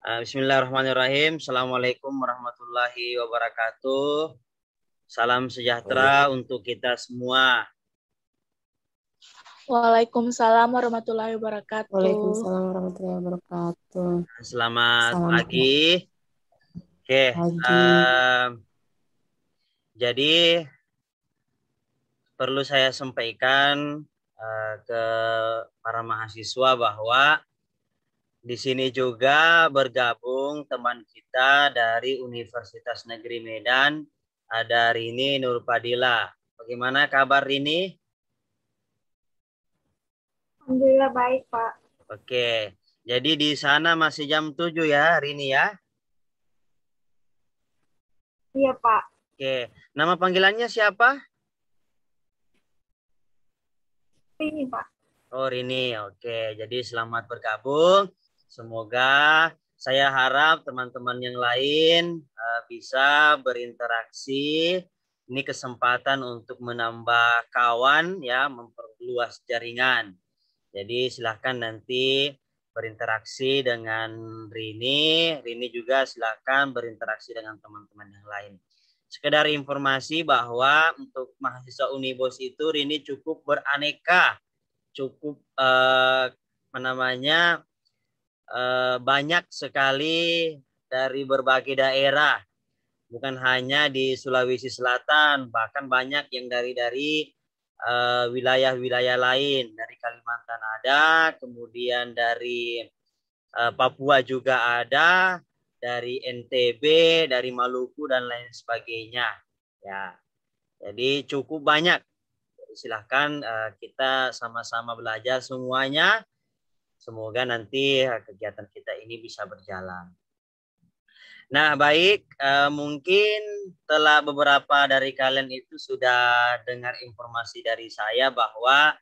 Bismillahirrahmanirrahim. Assalamualaikum warahmatullahi wabarakatuh. Salam sejahtera Waalaikumsalam. untuk kita semua. Waalaikumsalam warahmatullahi wabarakatuh. Waalaikumsalam warahmatullahi wabarakatuh. Selamat Salam pagi. Oke, pagi. jadi perlu saya sampaikan ke para mahasiswa bahwa di sini juga bergabung teman kita dari Universitas Negeri Medan, ada Rini Nurpadila. Bagaimana kabar Rini? Alhamdulillah baik, Pak. Oke, jadi di sana masih jam 7 ya, Rini ya? Iya, Pak. Oke, nama panggilannya siapa? Ini, Pak. Oh, Rini. Oke, jadi selamat bergabung. Semoga saya harap teman-teman yang lain bisa berinteraksi. Ini kesempatan untuk menambah kawan ya, memperluas jaringan. Jadi silahkan nanti berinteraksi dengan Rini. Rini juga silahkan berinteraksi dengan teman-teman yang lain. Sekedar informasi bahwa untuk mahasiswa Unibos itu Rini cukup beraneka, cukup banyak sekali dari berbagai daerah, bukan hanya di Sulawesi Selatan, bahkan banyak yang dari wilayah-wilayah lain, dari Kalimantan ada, kemudian dari Papua juga ada, dari NTB, dari Maluku dan lain sebagainya. Ya, jadi cukup banyak. Silahkan kita sama-sama belajar semuanya. Semoga nanti kegiatan kita ini bisa berjalan. Nah, baik, mungkin telah beberapa dari kalian itu sudah dengar informasi dari saya bahwa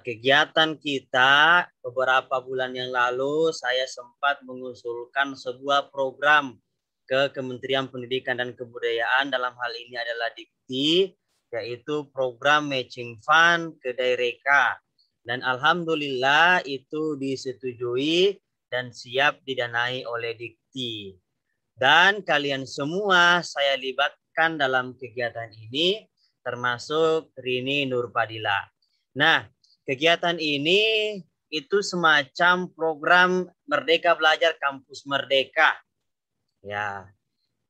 kegiatan kita beberapa bulan yang lalu saya sempat mengusulkan sebuah program ke Kementerian Pendidikan dan Kebudayaan, dalam hal ini adalah Dikti, yaitu program matching fund ke daerah. Dan alhamdulillah itu disetujui dan siap didanai oleh Dikti. Dan kalian semua saya libatkan dalam kegiatan ini, termasuk Rini Nurpadila. Nah, kegiatan ini itu semacam program Merdeka Belajar Kampus Merdeka. Ya,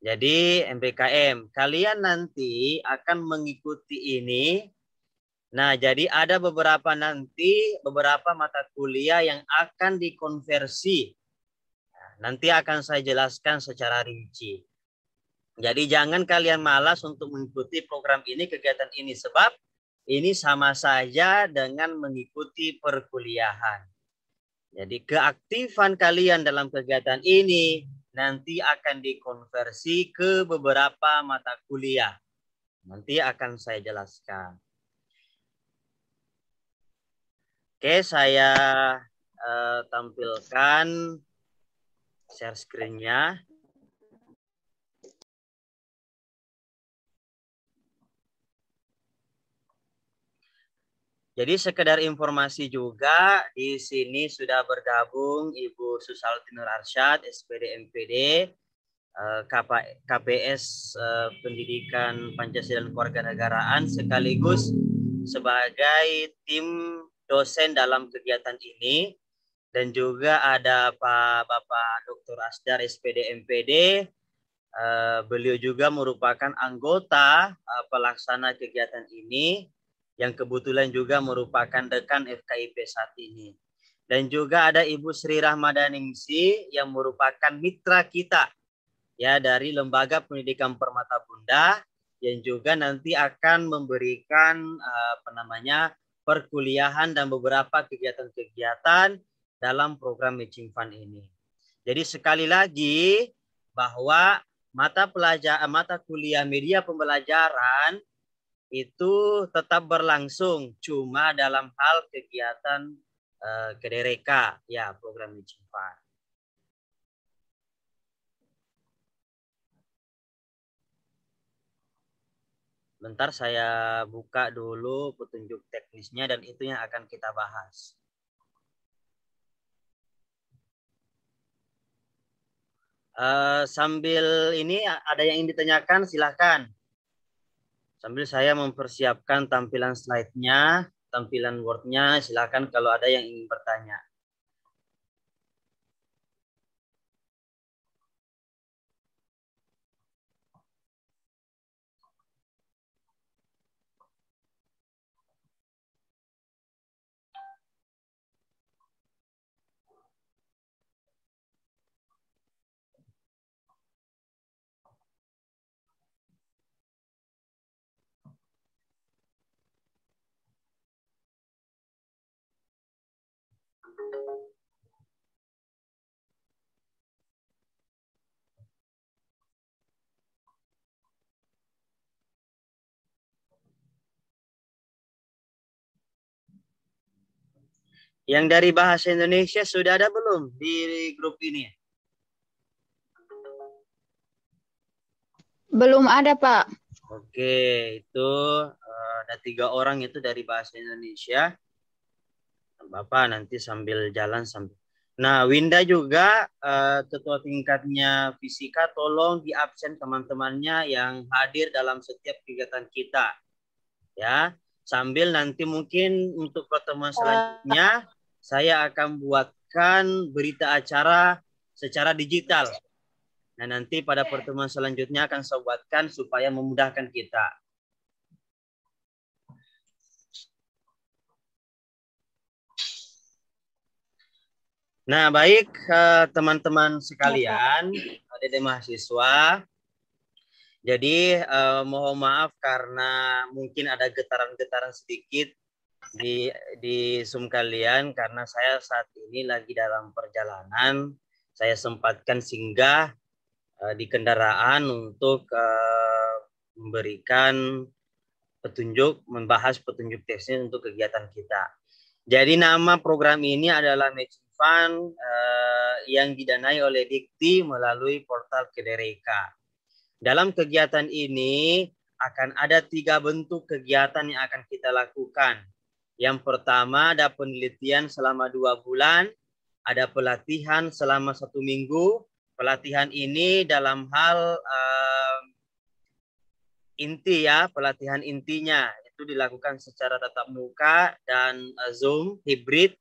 jadi MPKM. Kalian nanti akan mengikuti ini. Nah, jadi ada beberapa mata kuliah yang akan dikonversi. Nanti akan saya jelaskan secara rinci. Jadi jangan kalian malas untuk mengikuti program ini, kegiatan ini, sebab ini sama saja dengan mengikuti perkuliahan. Jadi keaktifan kalian dalam kegiatan ini nanti akan dikonversi ke beberapa mata kuliah. Nanti akan saya jelaskan. Oke, saya tampilkan share screen-nya. Jadi sekedar informasi juga, di sini sudah bergabung Ibu Susalti Nur Arsyad, SPD MPD, KPS Pendidikan Pancasila dan Kewarganegaraan, sekaligus sebagai tim dosen dalam kegiatan ini. Dan juga ada Bapak Dr. Asdar, SPD MPD. Beliau juga merupakan anggota pelaksana kegiatan ini, yang kebetulan juga merupakan dekan FKIP saat ini. Dan juga ada Ibu Sri Rahmadaningsi yang merupakan mitra kita ya dari Lembaga Pendidikan Permata Bunda, yang juga nanti akan memberikan perkuliahan dan beberapa kegiatan-kegiatan dalam program matching fund ini. Jadi sekali lagi bahwa mata kuliah media pembelajaran itu tetap berlangsung, cuma dalam hal kegiatan kedereka ya, program matching fund. Bentar saya buka dulu petunjuk teknisnya dan itu yang akan kita bahas. Sambil ini ada yang ingin ditanyakan, silahkan. Sambil saya mempersiapkan tampilan slide-nya, tampilan Word-nya, silahkan kalau ada yang ingin bertanya. Yang dari bahasa Indonesia sudah ada belum di grup ini? Belum ada, Pak. Oke, itu ada 3 orang itu dari bahasa Indonesia. Bapak nanti sambil jalan sambil. Nah, Winda juga ketua tingkatnya fisika, tolong di absen teman-temannya yang hadir dalam setiap kegiatan kita. Ya, sambil nanti mungkin untuk pertemuan selanjutnya saya akan buatkan berita acara secara digital. Nah, nanti pada pertemuan selanjutnya akan saya buatkan supaya memudahkan kita. Nah, baik teman-teman sekalian, adik-adik mahasiswa. Jadi mohon maaf karena mungkin ada getaran-getaran sedikit di Zoom kalian karena saya saat ini lagi dalam perjalanan. Saya sempatkan singgah di kendaraan untuk memberikan petunjuk, membahas petunjuk teknis untuk kegiatan kita. Jadi nama program ini adalah Matching Fund yang didanai oleh Dikti melalui portal Kedereka. Dalam kegiatan ini akan ada 3 bentuk kegiatan yang akan kita lakukan. Yang pertama ada penelitian selama 2 bulan, ada pelatihan selama 1 minggu. Pelatihan ini dalam hal inti ya, pelatihan intinya itu dilakukan secara tatap muka dan Zoom hibrid,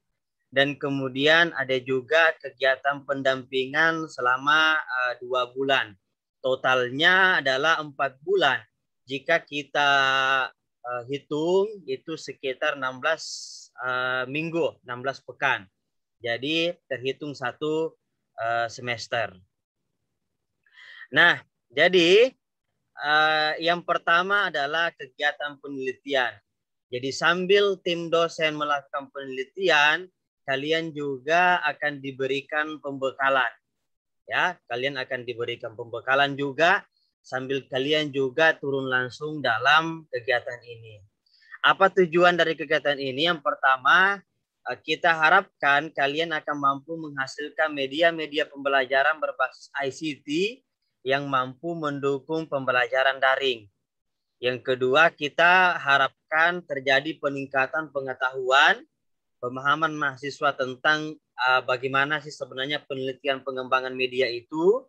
dan kemudian ada juga kegiatan pendampingan selama 2 bulan. Totalnya adalah 4 bulan. Jika kita hitung itu sekitar 16 minggu, 16 pekan. Jadi terhitung 1 semester. Nah, jadi yang pertama adalah kegiatan penelitian. Jadi sambil tim dosen melakukan penelitian, kalian juga akan diberikan pembekalan. Ya, kalian akan diberikan pembekalan juga sambil kalian juga turun langsung dalam kegiatan ini. Apa tujuan dari kegiatan ini? Yang pertama, kita harapkan kalian akan mampu menghasilkan media-media pembelajaran berbasis ICT yang mampu mendukung pembelajaran daring. Yang kedua, kita harapkan terjadi peningkatan pengetahuan, pemahaman mahasiswa tentang bagaimana sih sebenarnya penelitian pengembangan media itu.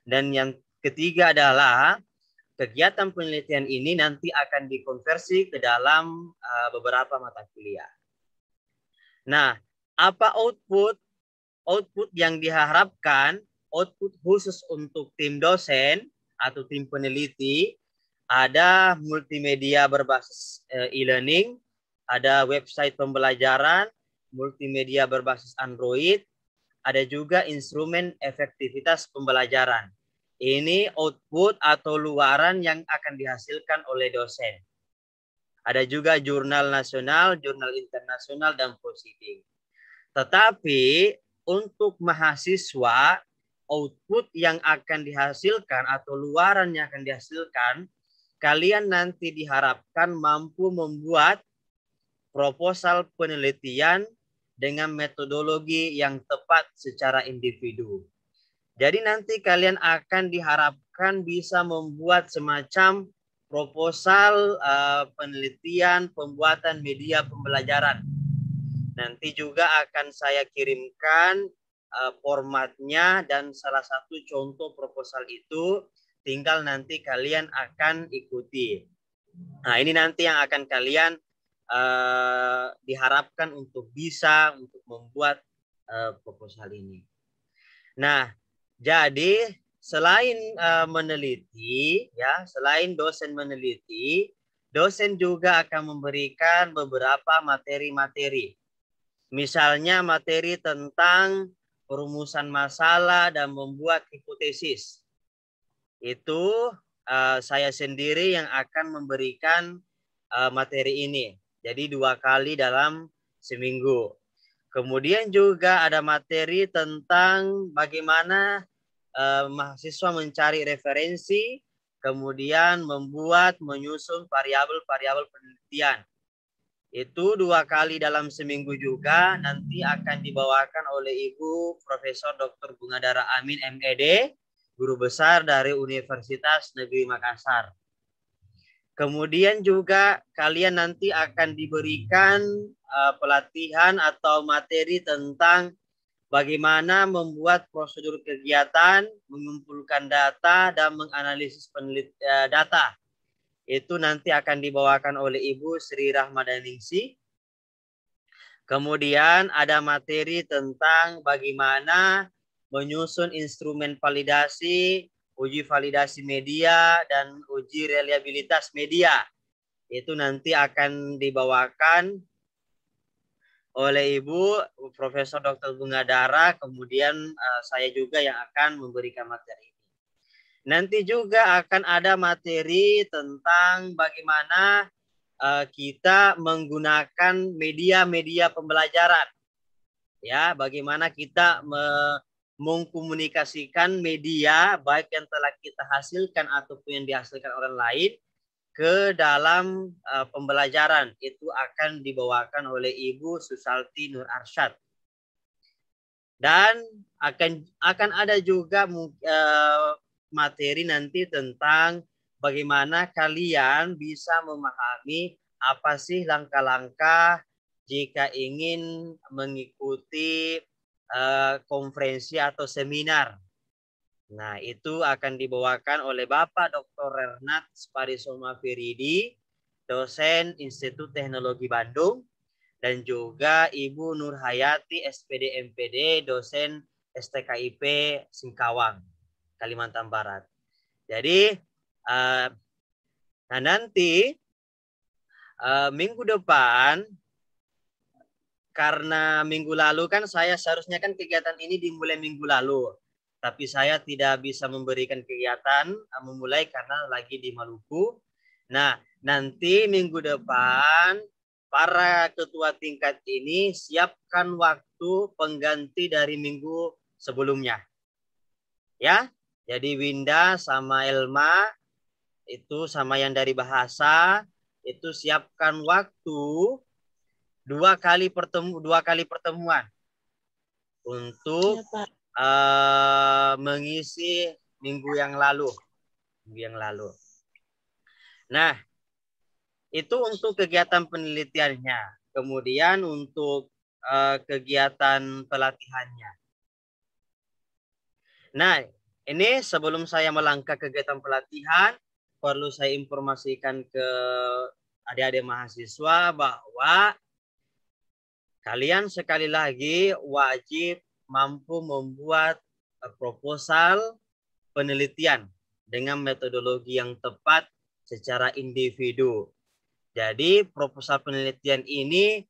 Dan yang ketiga adalah kegiatan penelitian ini nanti akan dikonversi ke dalam beberapa mata kuliah. Nah, apa output? Output yang diharapkan, output khusus untuk tim dosen atau tim peneliti, ada multimedia berbasis e-learning, ada website pembelajaran, multimedia berbasis Android, ada juga instrumen efektivitas pembelajaran. Ini output atau luaran yang akan dihasilkan oleh dosen. Ada juga jurnal nasional, jurnal internasional, dan proceeding. Tetapi untuk mahasiswa, output yang akan dihasilkan atau luaran yang akan dihasilkan, kalian nanti diharapkan mampu membuat proposal penelitian dengan metodologi yang tepat secara individu. Jadi nanti kalian akan diharapkan bisa membuat semacam proposal penelitian pembuatan media pembelajaran. Nanti juga akan saya kirimkan formatnya dan salah satu contoh proposal itu tinggal nanti kalian akan ikuti. Nah, ini nanti yang akan kalian diharapkan untuk bisa untuk membuat proposal ini. Nah, jadi selain meneliti, ya, selain dosen meneliti, dosen juga akan memberikan beberapa materi-materi. Misalnya materi tentang perumusan masalah dan membuat hipotesis. Itu saya sendiri yang akan memberikan materi ini. Jadi 2 kali dalam seminggu. Kemudian juga ada materi tentang bagaimana mahasiswa mencari referensi, kemudian menyusun variabel-variabel penelitian. Itu 2 kali dalam seminggu juga, nanti akan dibawakan oleh Ibu Profesor Dr. Bungadara Amin MED, guru besar dari Universitas Negeri Makassar. Kemudian juga kalian nanti akan diberikan pelatihan atau materi tentang bagaimana membuat prosedur kegiatan, mengumpulkan data, dan menganalisis data. Itu nanti akan dibawakan oleh Ibu Sri Rahmadaningsi. Kemudian ada materi tentang bagaimana menyusun instrumen validasi, uji validasi media, dan uji reliabilitas media. Itu nanti akan dibawakan oleh Ibu Profesor Dr. Bungadara, kemudian saya juga yang akan memberikan materi ini. Nanti juga akan ada materi tentang bagaimana kita menggunakan media-media pembelajaran. Ya, bagaimana kita mengkomunikasikan media baik yang telah kita hasilkan ataupun yang dihasilkan orang lain ke dalam pembelajaran. Itu akan dibawakan oleh Ibu Susalti Nur Arsyad. Dan akan ada juga materi nanti tentang bagaimana kalian bisa memahami apa sih langkah-langkah jika ingin mengikuti konferensi atau seminar. Nah, itu akan dibawakan oleh Bapak Dr. Renat Sparisoma Firidi, dosen Institut Teknologi Bandung, dan juga Ibu Nur Hayati SPD MPD, dosen STKIP Singkawang, Kalimantan Barat. Jadi, nah nanti minggu depan, karena minggu lalu kan saya seharusnya kan kegiatan ini dimulai minggu lalu. Tapi saya tidak bisa memberikan kegiatan memulai karena lagi di Maluku. Nah, nanti minggu depan para ketua tingkat ini siapkan waktu pengganti dari minggu sebelumnya. Ya, jadi Winda sama Elma itu sama yang dari bahasa itu siapkan waktu 2 kali pertemuan untuk Ya, Pak. Mengisi minggu yang lalu. Nah, itu untuk kegiatan penelitiannya. Kemudian untuk kegiatan pelatihannya. Nah, ini sebelum saya melangkah kegiatan pelatihan, perlu saya informasikan ke adik-adik mahasiswa bahwa kalian sekali lagi wajib mampu membuat proposal penelitian dengan metodologi yang tepat secara individu. Jadi proposal penelitian ini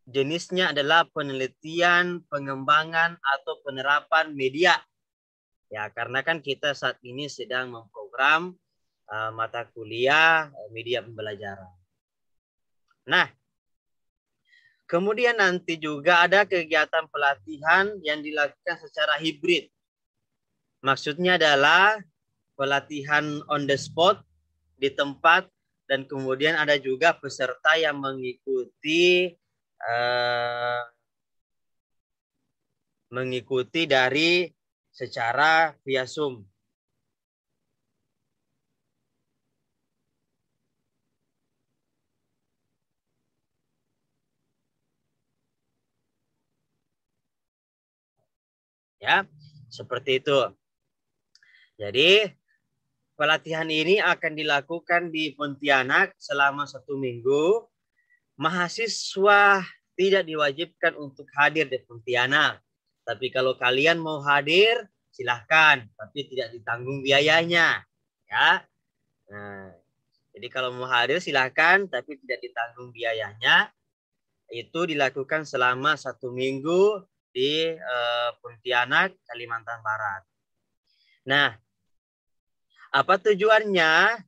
jenisnya adalah penelitian, pengembangan, atau penerapan media. Ya, karena kan kita saat ini sedang memprogram mata kuliah media pembelajaran. Nah, kemudian nanti juga ada kegiatan pelatihan yang dilakukan secara hibrid. Maksudnya adalah pelatihan on the spot di tempat dan kemudian ada juga peserta yang mengikuti dari secara via Zoom. Ya, seperti itu. Jadi pelatihan ini akan dilakukan di Pontianak selama 1 minggu. Mahasiswa tidak diwajibkan untuk hadir di Pontianak. Tapi kalau kalian mau hadir, silahkan. Tapi tidak ditanggung biayanya. Ya. Nah, jadi kalau mau hadir silahkan, tapi tidak ditanggung biayanya. Itu dilakukan selama 1 minggu di Pontianak, Kalimantan Barat. Nah, apa tujuannya?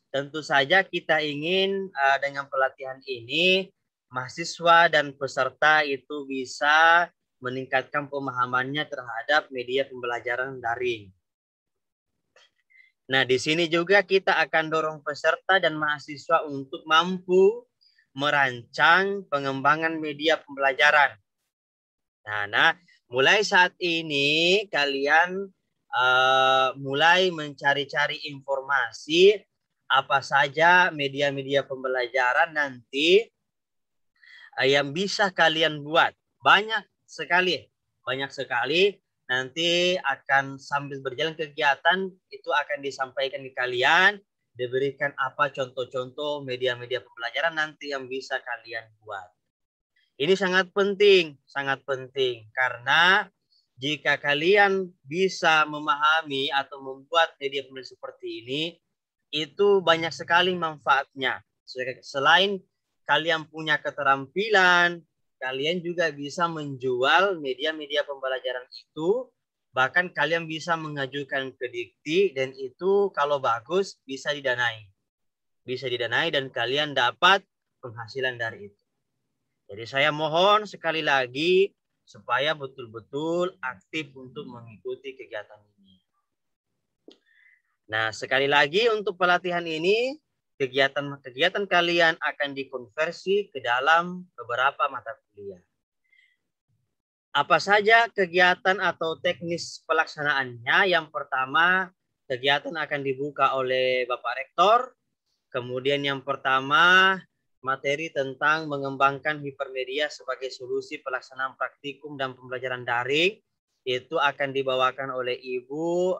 Tentu saja kita ingin dengan pelatihan ini mahasiswa dan peserta itu bisa meningkatkan pemahamannya terhadap media pembelajaran daring. Nah, di sini juga kita akan dorong peserta dan mahasiswa untuk mampu merancang pengembangan media pembelajaran. Nah, mulai saat ini kalian mulai mencari-cari informasi apa saja media-media pembelajaran nanti yang bisa kalian buat. Banyak sekali. Nanti akan sambil berjalan kegiatan itu akan disampaikan ke kalian, diberikan apa contoh-contoh media-media pembelajaran nanti yang bisa kalian buat. Ini sangat penting karena jika kalian bisa memahami atau membuat media pembelajaran seperti ini, itu banyak sekali manfaatnya. Selain kalian punya keterampilan, kalian juga bisa menjual media-media pembelajaran itu. Bahkan kalian bisa mengajukan ke Dikti dan itu kalau bagus bisa didanai. Bisa didanai dan kalian dapat penghasilan dari itu. Jadi saya mohon sekali lagi supaya betul-betul aktif untuk mengikuti kegiatan ini. Nah, sekali lagi untuk pelatihan ini, kegiatan kalian akan dikonversi ke dalam beberapa mata kuliah. Apa saja kegiatan atau teknis pelaksanaannya? Yang pertama, kegiatan akan dibuka oleh Bapak Rektor. Kemudian yang pertama, materi tentang mengembangkan hipermedia sebagai solusi pelaksanaan praktikum dan pembelajaran daring. Itu akan dibawakan oleh Ibu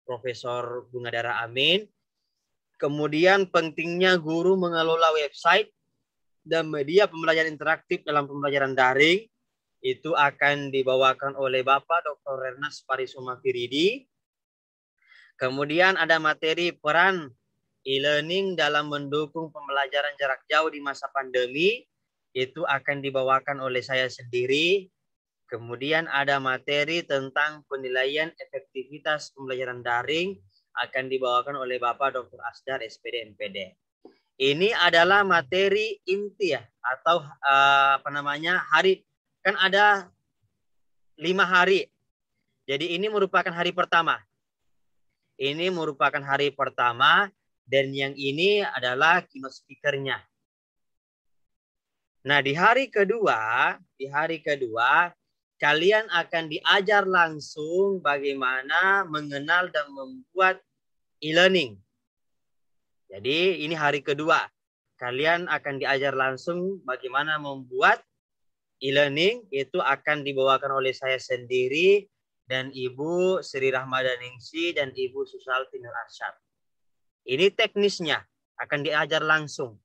Profesor Bungadara Amin. Kemudian pentingnya guru mengelola website dan media pembelajaran interaktif dalam pembelajaran daring. Itu akan dibawakan oleh Bapak Dr. Rennas Parisoma Firidi. Kemudian ada materi peran e-learning dalam mendukung pembelajaran jarak jauh di masa pandemi. Itu akan dibawakan oleh saya sendiri. Kemudian ada materi tentang penilaian efektivitas pembelajaran daring akan dibawakan oleh Bapak Dr. Asdar SPD MPD. Ini adalah materi inti ya atau hari kan ada 5 hari. Jadi ini merupakan hari pertama. Ini merupakan hari pertama dan yang ini adalah keynote speaker-nya. Nah, di hari kedua kalian akan diajar langsung bagaimana mengenal dan membuat e-learning. Jadi ini hari kedua. Kalian akan diajar langsung bagaimana membuat e-learning. Itu akan dibawakan oleh saya sendiri dan Ibu Sri Rahmadaningsi dan Ibu Susalti Nur Arsyad. Ini teknisnya akan diajar langsung.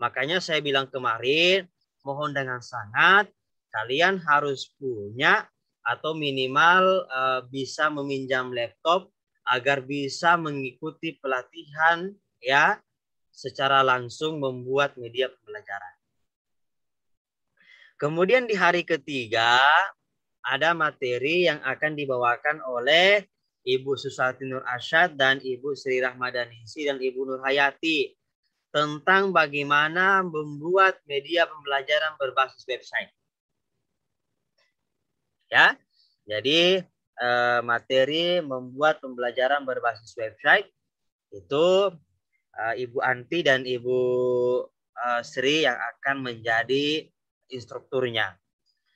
Makanya saya bilang kemarin, mohon dengan sangat kalian harus punya atau minimal bisa meminjam laptop agar bisa mengikuti pelatihan ya secara langsung membuat media pembelajaran. Kemudian di hari ketiga ada materi yang akan dibawakan oleh Ibu Susalti Nur Arsyad dan Ibu Sri Rahmadaningsi dan Ibu Nur Hayati tentang bagaimana membuat media pembelajaran berbasis website. Ya, jadi materi membuat pembelajaran berbasis website itu Ibu Anti dan Ibu Sri yang akan menjadi instrukturnya.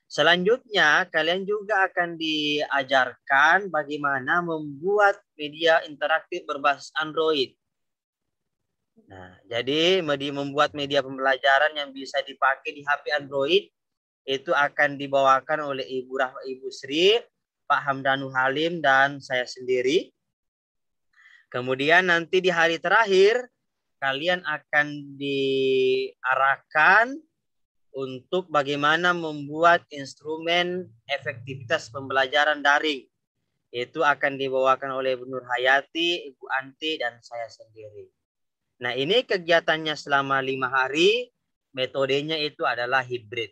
Selanjutnya, kalian juga akan diajarkan bagaimana membuat media interaktif berbasis Android. Nah, jadi membuat media pembelajaran yang bisa dipakai di HP Android itu akan dibawakan oleh Ibu Sri Pak Hamdanu Halim dan saya sendiri. Kemudian nanti di hari terakhir kalian akan diarahkan untuk bagaimana membuat instrumen efektivitas pembelajaran daring. Itu akan dibawakan oleh Ibu Nur Hayati, Ibu Anti, dan saya sendiri. Nah, ini kegiatannya selama 5 hari. Metodenya itu adalah hibrid.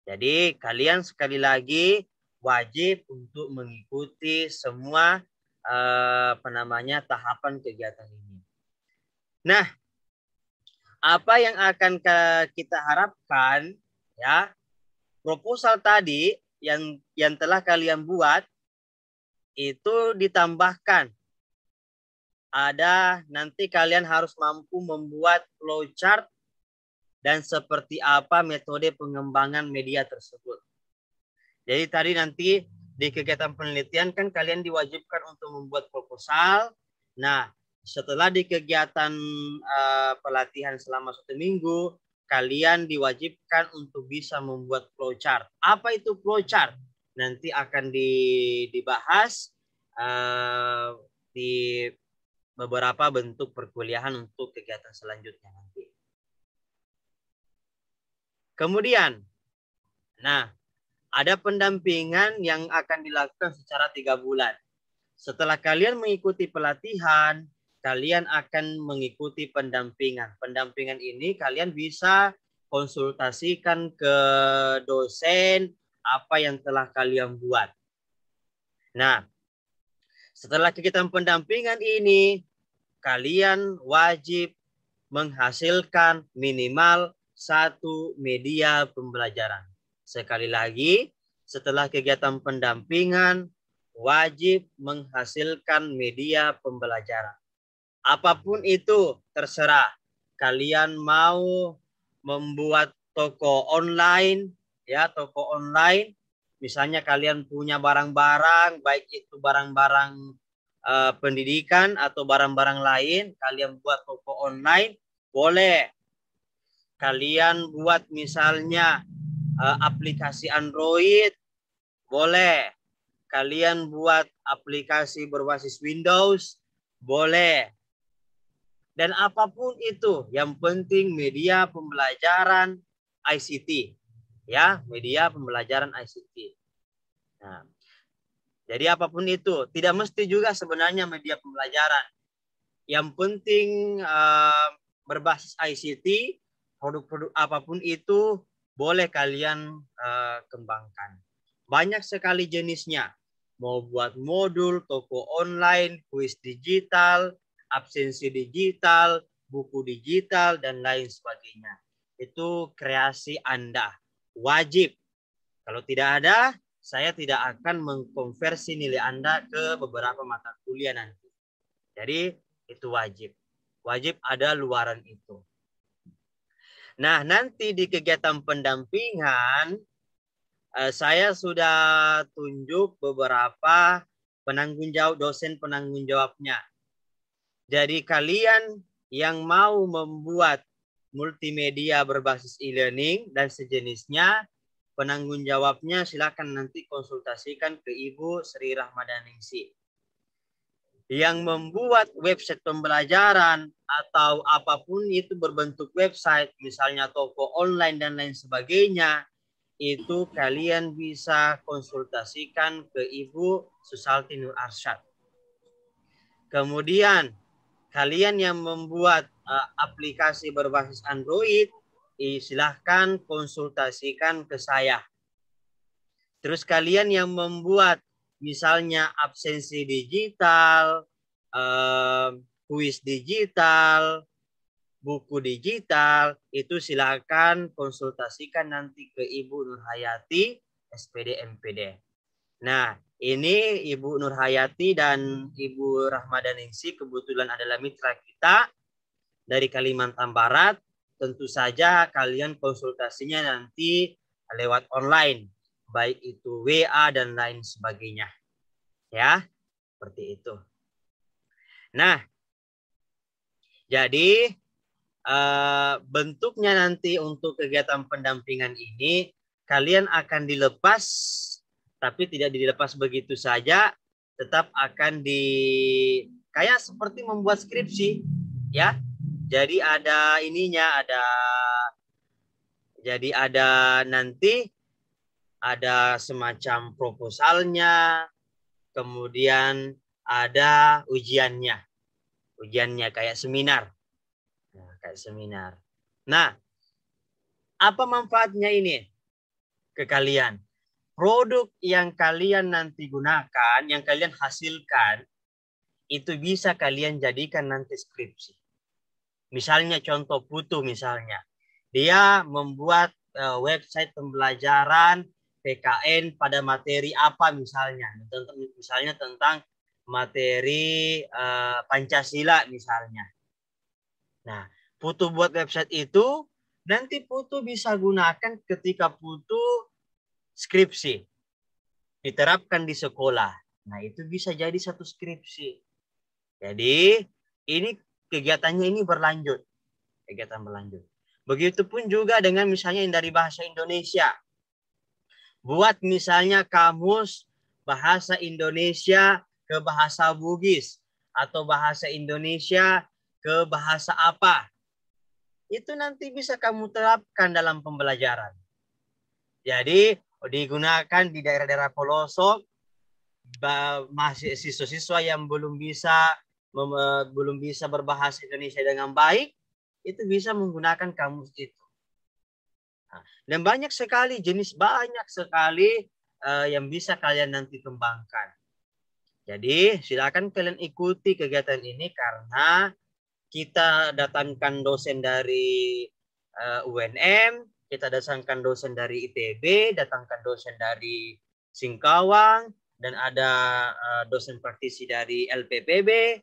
Jadi kalian sekali lagi wajib untuk mengikuti semua tahapan kegiatan ini. Nah, apa yang akan kita harapkan, ya, proposal tadi yang telah kalian buat itu ditambahkan. Ada nanti kalian harus mampu membuat flowchart dan seperti apa metode pengembangan media tersebut. Jadi tadi nanti di kegiatan penelitian kan kalian diwajibkan untuk membuat proposal. Nah, setelah di kegiatan pelatihan selama 1 minggu, kalian diwajibkan untuk bisa membuat flowchart. Apa itu flowchart? Nanti akan dibahas di beberapa bentuk perkuliahan untuk kegiatan selanjutnya nanti. Kemudian, nah, ada pendampingan yang akan dilakukan secara 3 bulan. Setelah kalian mengikuti pelatihan, kalian akan mengikuti pendampingan. Pendampingan ini kalian bisa konsultasikan ke dosen apa yang telah kalian buat. Nah, setelah kegiatan pendampingan ini, kalian wajib menghasilkan minimal 1 media pembelajaran. Sekali lagi, setelah kegiatan pendampingan, wajib menghasilkan media pembelajaran. Apapun itu, terserah. Kalian mau membuat toko online, ya, toko online. Misalnya kalian punya barang-barang, baik itu barang-barang pendidikan atau barang-barang lain, kalian buat toko online, boleh. Kalian buat misalnya aplikasi Android, boleh. Kalian buat aplikasi berbasis Windows, boleh. Dan apapun itu, yang penting media pembelajaran ICT. Ya, media pembelajaran ICT. Nah, jadi apapun itu, tidak mesti juga sebenarnya media pembelajaran. Yang penting berbasis ICT, produk-produk apapun itu boleh kalian kembangkan. Banyak sekali jenisnya. Mau buat modul, toko online, kuis digital, absensi digital, buku digital, dan lain sebagainya. Itu kreasi Anda. Wajib. Kalau tidak ada, saya tidak akan mengkonversi nilai Anda ke beberapa mata kuliah nanti. Jadi itu wajib. Wajib ada luaran itu. Nah, nanti di kegiatan pendampingan, saya sudah tunjuk beberapa penanggung jawab, dosen penanggung jawabnya. Jadi kalian yang mau membuat multimedia berbasis e-learning dan sejenisnya, penanggung jawabnya silakan nanti konsultasikan ke Ibu Sri Rahmadaningsi. Yang membuat website pembelajaran atau apapun itu berbentuk website, misalnya toko online dan lain sebagainya, itu kalian bisa konsultasikan ke Ibu Susalti Nur Arsyad. Kemudian kalian yang membuat aplikasi berbasis Android, silahkan konsultasikan ke saya. Terus kalian yang membuat misalnya absensi digital, kuis digital, buku digital, itu silakan konsultasikan nanti ke Ibu Nur Hayati, SPD MPD. Nah, ini Ibu Nur Hayati dan Ibu Rahmadaningsi kebetulan adalah mitra kita dari Kalimantan Barat. Tentu saja kalian konsultasinya nanti lewat online, baik itu WA dan lain sebagainya. Ya, seperti itu. Nah, jadi bentuknya nanti untuk kegiatan pendampingan ini, kalian akan dilepas tapi tidak dilepas begitu saja, tetap akan kayak seperti membuat skripsi, ya. Jadi ada ininya, nanti ada semacam proposalnya, kemudian ada ujiannya kayak seminar. Nah, apa manfaatnya ini ke kalian? Produk yang kalian nanti gunakan, yang kalian hasilkan, itu bisa kalian jadikan nanti skripsi. Misalnya contoh Putu misalnya. Dia membuat website pembelajaran PKN pada materi apa misalnya. Misalnya tentang materi Pancasila misalnya. Nah, Putu buat website itu, nanti Putu bisa gunakan ketika Putu skripsi. Diterapkan di sekolah. Nah, itu bisa jadi satu skripsi. Jadi, ini kegiatannya ini berlanjut. Kegiatan berlanjut. Begitupun juga dengan misalnya yang dari bahasa Indonesia. Buat misalnya kamus bahasa Indonesia ke bahasa Bugis. Atau bahasa Indonesia ke bahasa apa. Itu nanti bisa kamu terapkan dalam pembelajaran. Jadi, digunakan di daerah-daerah pelosok, siswa-siswa yang belum bisa berbahasa Indonesia dengan baik, itu bisa menggunakan kamus itu. Dan banyak sekali yang bisa kalian nanti kembangkan. Jadi silakan kalian ikuti kegiatan ini karena kita datangkan dosen dari UNM, kita datangkan dosen dari ITB, datangkan dosen dari Singkawang, dan ada dosen praktisi dari LPPB.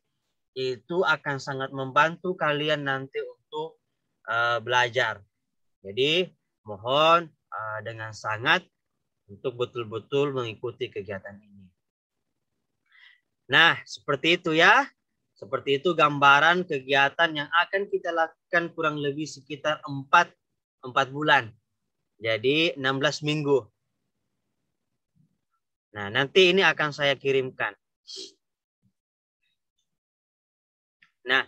Itu akan sangat membantu kalian nanti untuk belajar. Jadi mohon dengan sangat untuk betul-betul mengikuti kegiatan ini. Nah, seperti itu ya. Seperti itu gambaran kegiatan yang akan kita lakukan kurang lebih sekitar 4 bulan. Jadi 16 minggu. Nah, nanti ini akan saya kirimkan. Nah,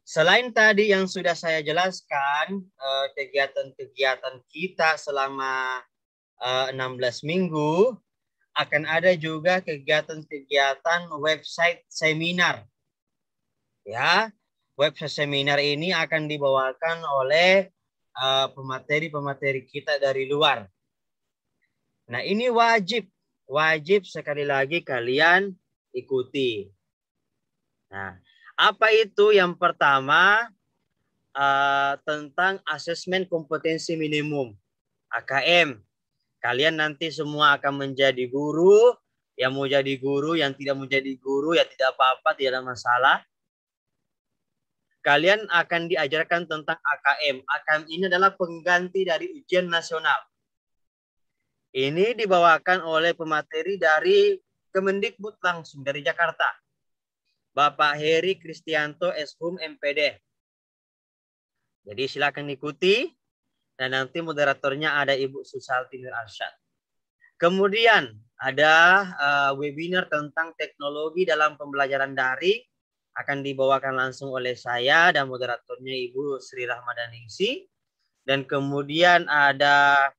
selain tadi yang sudah saya jelaskan, kegiatan-kegiatan kita selama 16 minggu, akan ada juga kegiatan-kegiatan website seminar. Ya, website seminar ini akan dibawakan oleh pemateri-pemateri kita dari luar. Nah, ini wajib sekali lagi kalian ikuti. Nah, apa itu? Yang pertama tentang asesmen kompetensi minimum AKM. Kalian nanti semua akan menjadi guru. Yang mau jadi guru, yang tidak mau jadi guru, ya tidak apa-apa, tidak ada masalah. Kalian akan diajarkan tentang AKM. AKM ini adalah pengganti dari ujian nasional. Ini dibawakan oleh pemateri dari Kemendikbud langsung dari Jakarta. Bapak Heri Kristianto, Eshum MPD. Jadi silakan ikuti. Dan nanti moderatornya ada Ibu Susalti Nur Arsyad. Kemudian ada webinar tentang teknologi dalam pembelajaran daring. Akan dibawakan langsung oleh saya dan moderatornya Ibu Sri Rahmadaningsi. Dan kemudian ada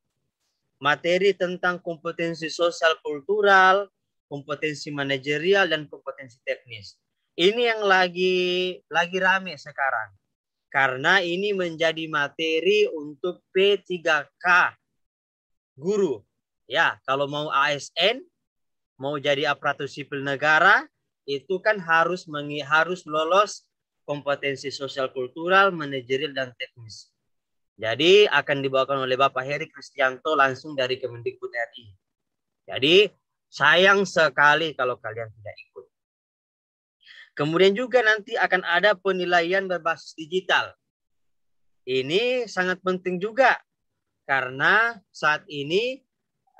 materi tentang kompetensi sosial kultural, kompetensi manajerial, dan kompetensi teknis. Ini yang lagi rame sekarang. Karena ini menjadi materi untuk P3K guru. Ya, kalau mau ASN, mau jadi aparatur sipil negara, itu kan harus lolos kompetensi sosial kultural, manajerial, dan teknis. Jadi akan dibawakan oleh Bapak Heri Kristianto langsung dari Kemendikbud RI. Jadi sayang sekali kalau kalian tidak ikut. Kemudian juga nanti akan ada penilaian berbasis digital. Ini sangat penting juga karena saat ini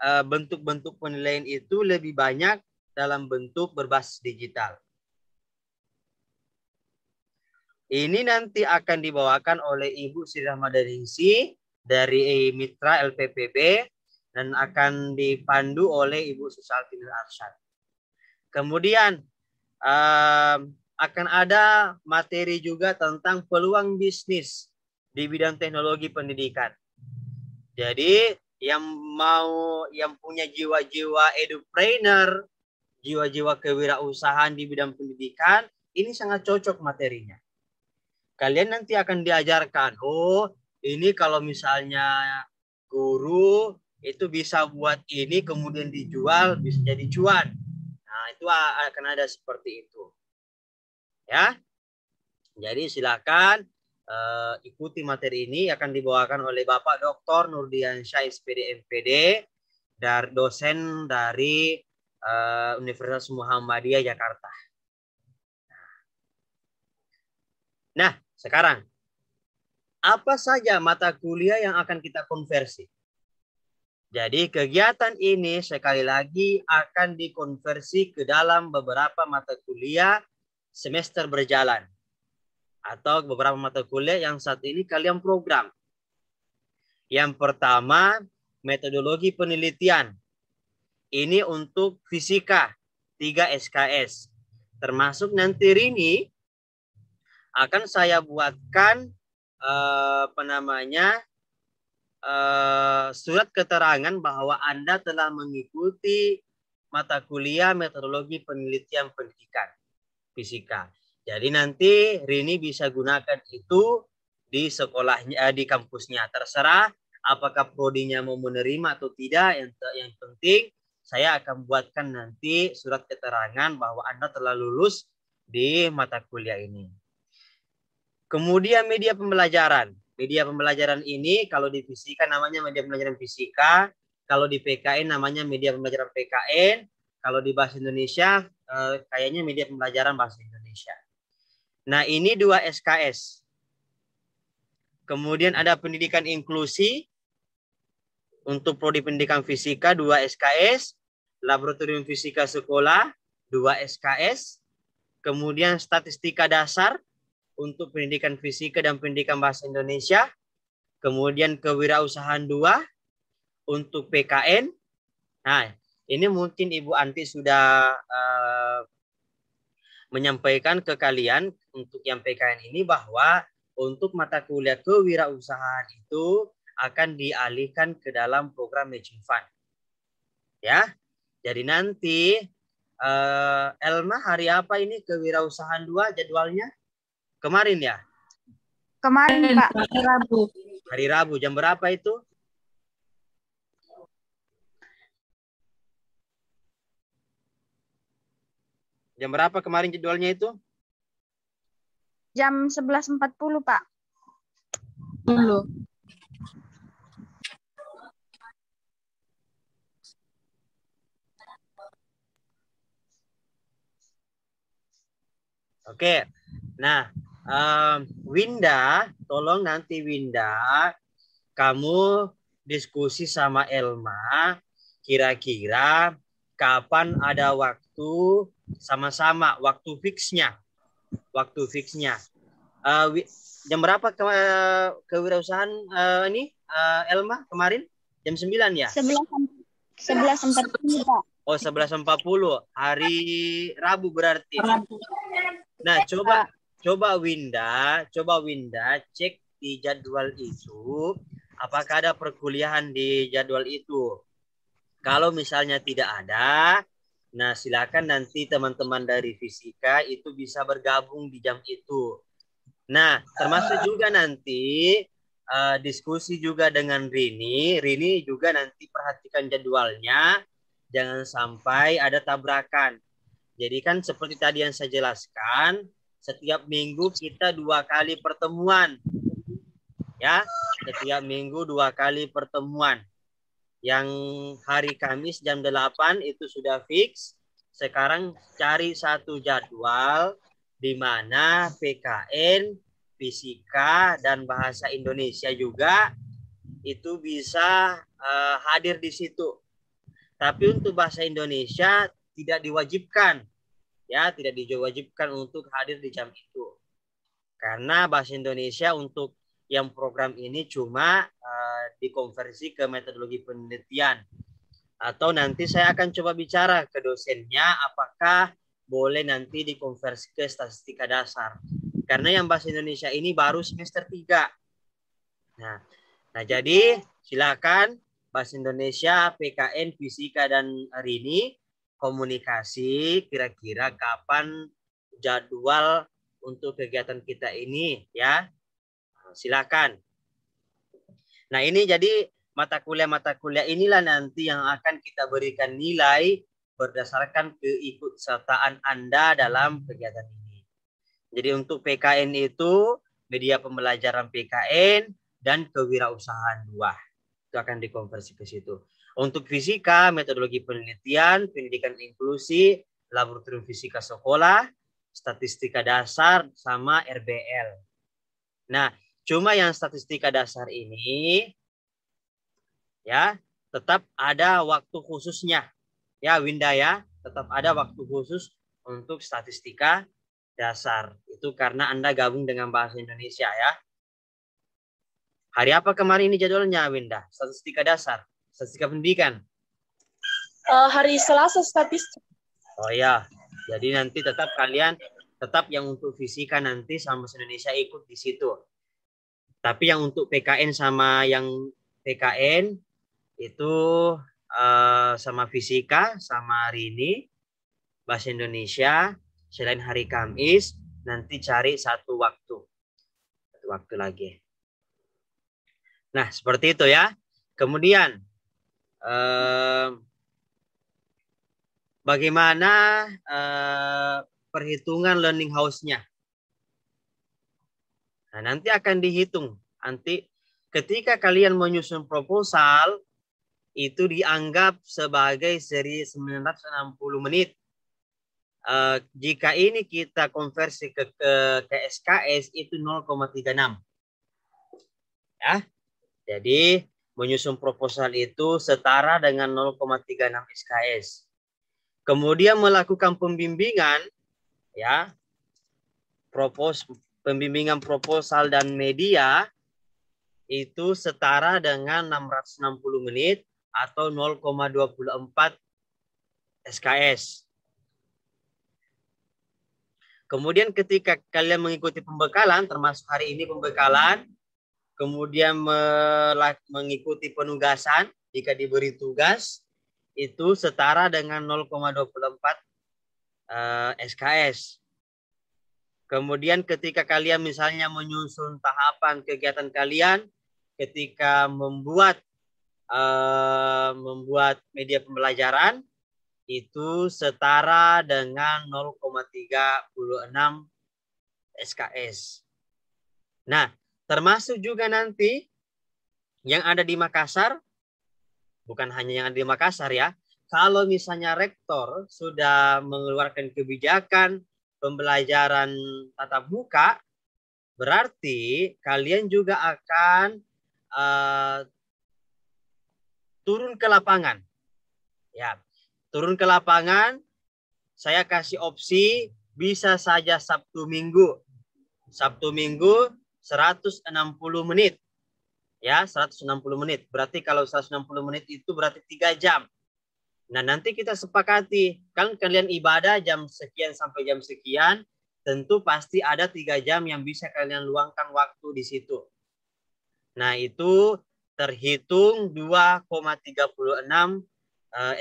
bentuk-bentuk penilaian itu lebih banyak dalam bentuk berbasis digital. Ini nanti akan dibawakan oleh Ibu Sri Rahmadaningsi dari Mitra LPPB. dan akan dipandu oleh Ibu Susalti Nur Arsyad. Kemudian akan ada materi juga tentang peluang bisnis di bidang teknologi pendidikan. Jadi yang punya jiwa-jiwa edupreneur, jiwa-jiwa kewirausahaan di bidang pendidikan, ini sangat cocok materinya. Kalian nanti akan diajarkan, oh ini kalau misalnya guru itu bisa buat ini kemudian dijual bisa jadi cuan. Nah, itu akan ada seperti itu. Ya. Jadi silakan ikuti materi ini, akan dibawakan oleh Bapak Dr. Nurdiansyah SPD MPD, dosen dari Universitas Muhammadiyah Jakarta. Nah, sekarang apa saja mata kuliah yang akan kita konversi? Jadi kegiatan ini sekali lagi akan dikonversi ke dalam beberapa mata kuliah semester berjalan. Atau beberapa mata kuliah yang saat ini kalian program. Yang pertama, metodologi penelitian. Ini untuk fisika 3 SKS. Termasuk nanti Rini akan saya buatkan surat keterangan bahwa Anda telah mengikuti mata kuliah metodologi penelitian pendidikan fisika. Jadi nanti Rini bisa gunakan itu di sekolahnya, di kampusnya. Terserah apakah prodinya mau menerima atau tidak. Yang penting saya akan buatkan nanti surat keterangan bahwa Anda telah lulus di mata kuliah ini. Kemudian media pembelajaran. Media pembelajaran ini kalau di fisika namanya media pembelajaran fisika. Kalau di PKN namanya media pembelajaran PKN. Kalau di bahasa Indonesia kayaknya media pembelajaran bahasa Indonesia. Nah, ini 2 SKS. Kemudian ada pendidikan inklusi untuk prodi pendidikan fisika 2 SKS, laboratorium fisika sekolah 2 SKS, kemudian statistika dasar untuk pendidikan fisika dan pendidikan bahasa Indonesia, kemudian kewirausahaan 2 untuk PKN. Nah, ini mungkin Ibu Anti sudah menyampaikan ke kalian untuk yang PKN ini bahwa untuk mata kuliah kewirausahaan itu akan dialihkan ke dalam program matching fund. Ya. Jadi nanti Elma hari apa ini kewirausahaan 2 jadwalnya? Kemarin ya? Kemarin, Pak. Hari Rabu. Hari Rabu jam berapa itu? Jam berapa kemarin jadwalnya itu? Jam 11.40, Pak. Dulu. Oke. Nah, Winda, tolong nanti Winda, kamu diskusi sama Elma, kira-kira kapan ada waktu sama-sama, waktu fixnya. Jam berapa kewirausahaan ini Elma kemarin? Jam 9 ya? 11.40, Pak. Oh, 11.40 hari Rabu berarti. Nah, coba Winda cek di jadwal itu apakah ada perkuliahan di jadwal itu. Kalau misalnya tidak ada, nah silakan nanti teman-teman dari fisika itu bisa bergabung di jam itu. Nah, termasuk juga nanti diskusi juga dengan Rini. Rini juga nanti perhatikan jadwalnya, jangan sampai ada tabrakan. Jadi kan seperti tadi yang saya jelaskan, setiap minggu kita 2 kali pertemuan. Ya, setiap minggu 2 kali pertemuan. Yang hari Kamis jam 8 itu sudah fix. Sekarang cari satu jadwal di mana PKN, fisika, dan bahasa Indonesia juga itu bisa hadir di situ. Tapi untuk bahasa Indonesia tidak diwajibkan. Ya, tidak diwajibkan untuk hadir di jam itu. Karena bahasa Indonesia untuk yang program ini cuma dikonversi ke metodologi penelitian. Atau nanti saya akan coba bicara ke dosennya apakah boleh nanti dikonversi ke statistika dasar. Karena yang bahasa Indonesia ini baru semester 3. Nah, jadi silakan bahasa Indonesia, PKN, Fisika, dan Rini komunikasi kira-kira kapan jadwal untuk kegiatan kita ini ya. Silakan. Nah, ini jadi mata kuliah inilah nanti yang akan kita berikan nilai berdasarkan keikutsertaan Anda dalam kegiatan ini. Jadi untuk PKN itu media pembelajaran PKN dan kewirausahaan 2. Itu akan dikonversi ke situ. Untuk fisika, metodologi penelitian, pendidikan inklusi, laboratorium fisika sekolah, statistika dasar, sama RBL. Nah, cuma yang statistika dasar ini ya tetap ada waktu khususnya ya Winda ya, tetap ada waktu khusus untuk statistika dasar. Itu karena Anda gabung dengan bahasa Indonesia ya. Hari apa kemarin ini jadwalnya Winda? Statistika dasar, statistika pendidikan. Hari Selasa statistik. Oh ya, jadi nanti tetap kalian tetap yang untuk fisika nanti sama bahasa Indonesia ikut di situ. Tapi yang untuk PKN sama yang PKN itu sama fisika, sama Rini, bahasa Indonesia, selain hari Kamis, nanti cari satu waktu lagi. Nah, seperti itu ya. Kemudian, bagaimana perhitungan learning house-nya? Nah, nanti akan dihitung. Nanti ketika kalian menyusun proposal, itu dianggap sebagai seri 960 menit. Jika ini kita konversi ke SKS itu 0,36. Ya. Jadi menyusun proposal itu setara dengan 0,36 SKS. Kemudian melakukan pembimbingan ya. Pembimbingan proposal dan media itu setara dengan 660 menit atau 0,24 SKS. Kemudian ketika kalian mengikuti pembekalan, termasuk hari ini pembekalan, kemudian mengikuti penugasan, jika diberi tugas, itu setara dengan 0,24 SKS. Kemudian ketika kalian misalnya menyusun tahapan kegiatan kalian, ketika membuat media pembelajaran itu setara dengan 0,36 SKS. Nah, termasuk juga nanti yang ada di Makassar, bukan hanya yang ada di Makassar ya, kalau misalnya rektor sudah mengeluarkan kebijakan pembelajaran tatap muka, berarti kalian juga akan turun ke lapangan. Ya, turun ke lapangan, saya kasih opsi bisa saja Sabtu Minggu. Sabtu Minggu 160 menit. Ya, 160 menit. Berarti kalau 160 menit itu berarti 3 jam. Nah, nanti kita sepakati. Kan kalian ibadah jam sekian sampai jam sekian, tentu pasti ada 3 jam yang bisa kalian luangkan waktu di situ. Nah, itu terhitung 2,36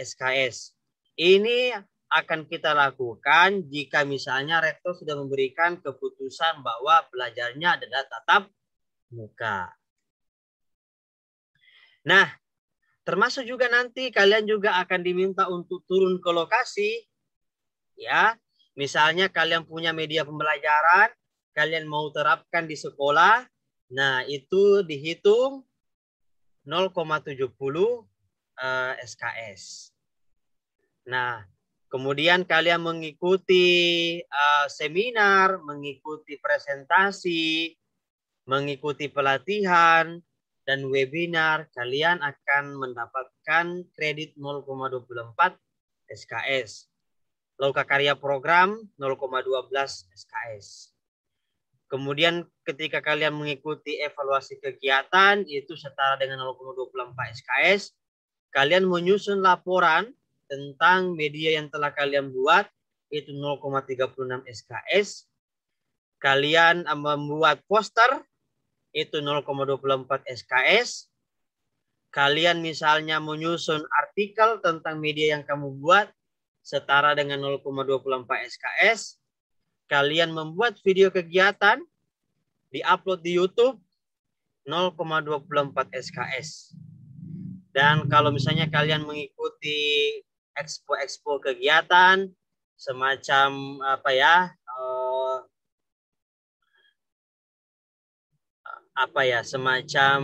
SKS. Ini akan kita lakukan jika misalnya rektor sudah memberikan keputusan bahwa belajarnya adalah tatap muka. Nah, termasuk juga nanti kalian juga akan diminta untuk turun ke lokasi. Ya, misalnya kalian punya media pembelajaran, kalian mau terapkan di sekolah, nah itu dihitung 0,70 SKS. Nah, kemudian kalian mengikuti seminar, mengikuti presentasi, mengikuti pelatihan, dan webinar, kalian akan mendapatkan kredit 0,24 SKS. Loka karya program 0,12 SKS. Kemudian ketika kalian mengikuti evaluasi kegiatan itu setara dengan 0,24 SKS. Kalian menyusun laporan tentang media yang telah kalian buat itu 0,36 SKS. Kalian membuat poster itu 0,24 SKS. Kalian misalnya menyusun artikel tentang media yang kamu buat setara dengan 0,24 SKS. Kalian membuat video kegiatan, diupload di YouTube 0,24 SKS. Dan kalau misalnya kalian mengikuti expo kegiatan semacam semacam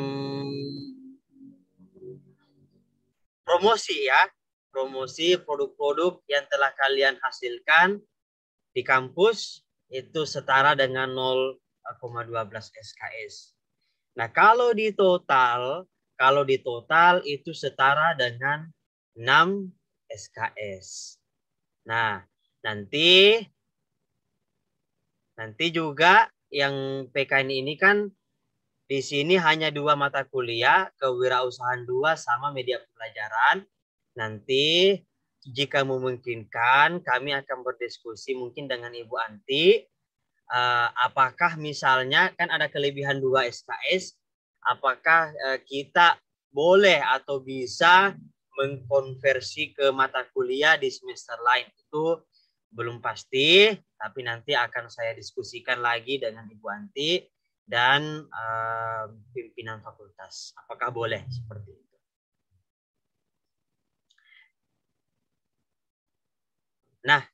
promosi produk-produk yang telah kalian hasilkan di kampus itu setara dengan 0,12 SKS. Nah, kalau di total itu setara dengan 6 SKS. Nah, nanti juga yang PKN ini kan di sini hanya 2 mata kuliah, kewirausahaan 2 sama media pembelajaran. Nanti jika memungkinkan kami akan berdiskusi mungkin dengan Ibu Anti. Apakah misalnya kan ada kelebihan 2 SKS, apakah kita boleh atau bisa mengkonversi ke mata kuliah di semester lain? Itu belum pasti, tapi nanti akan saya diskusikan lagi dengan Ibu Anti dan pimpinan fakultas. Apakah boleh seperti itu? Nah,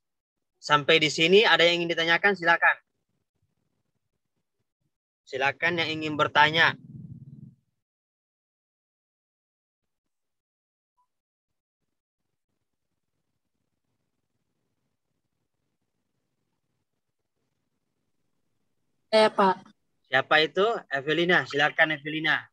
sampai di sini ada yang ingin ditanyakan, silakan. Silakan yang ingin bertanya. Saya, Pak. Siapa itu? Evelina. Silakan Evelina.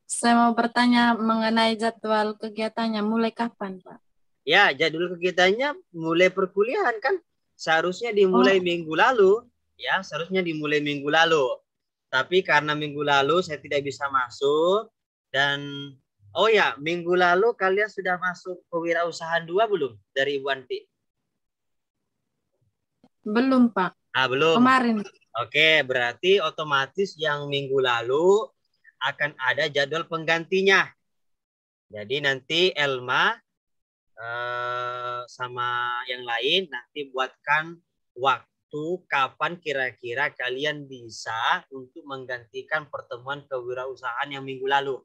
Saya mau bertanya mengenai jadwal kegiatannya. Mulai kapan, Pak? Ya, jadwal kegiatannya mulai perkuliahan kan. Seharusnya dimulai minggu lalu. Ya, seharusnya dimulai minggu lalu. Tapi karena minggu lalu saya tidak bisa masuk. Dan, minggu lalu kalian sudah masuk kewirausahaan 2 belum? Dari Ibu Anti? Belum, Pak. Belum. Kemarin. Oke, berarti otomatis yang minggu lalu akan ada jadwal penggantinya. Jadi nanti Elma sama yang lain nanti buatkan waktu kapan kira-kira kalian bisa untuk menggantikan pertemuan kewirausahaan yang minggu lalu.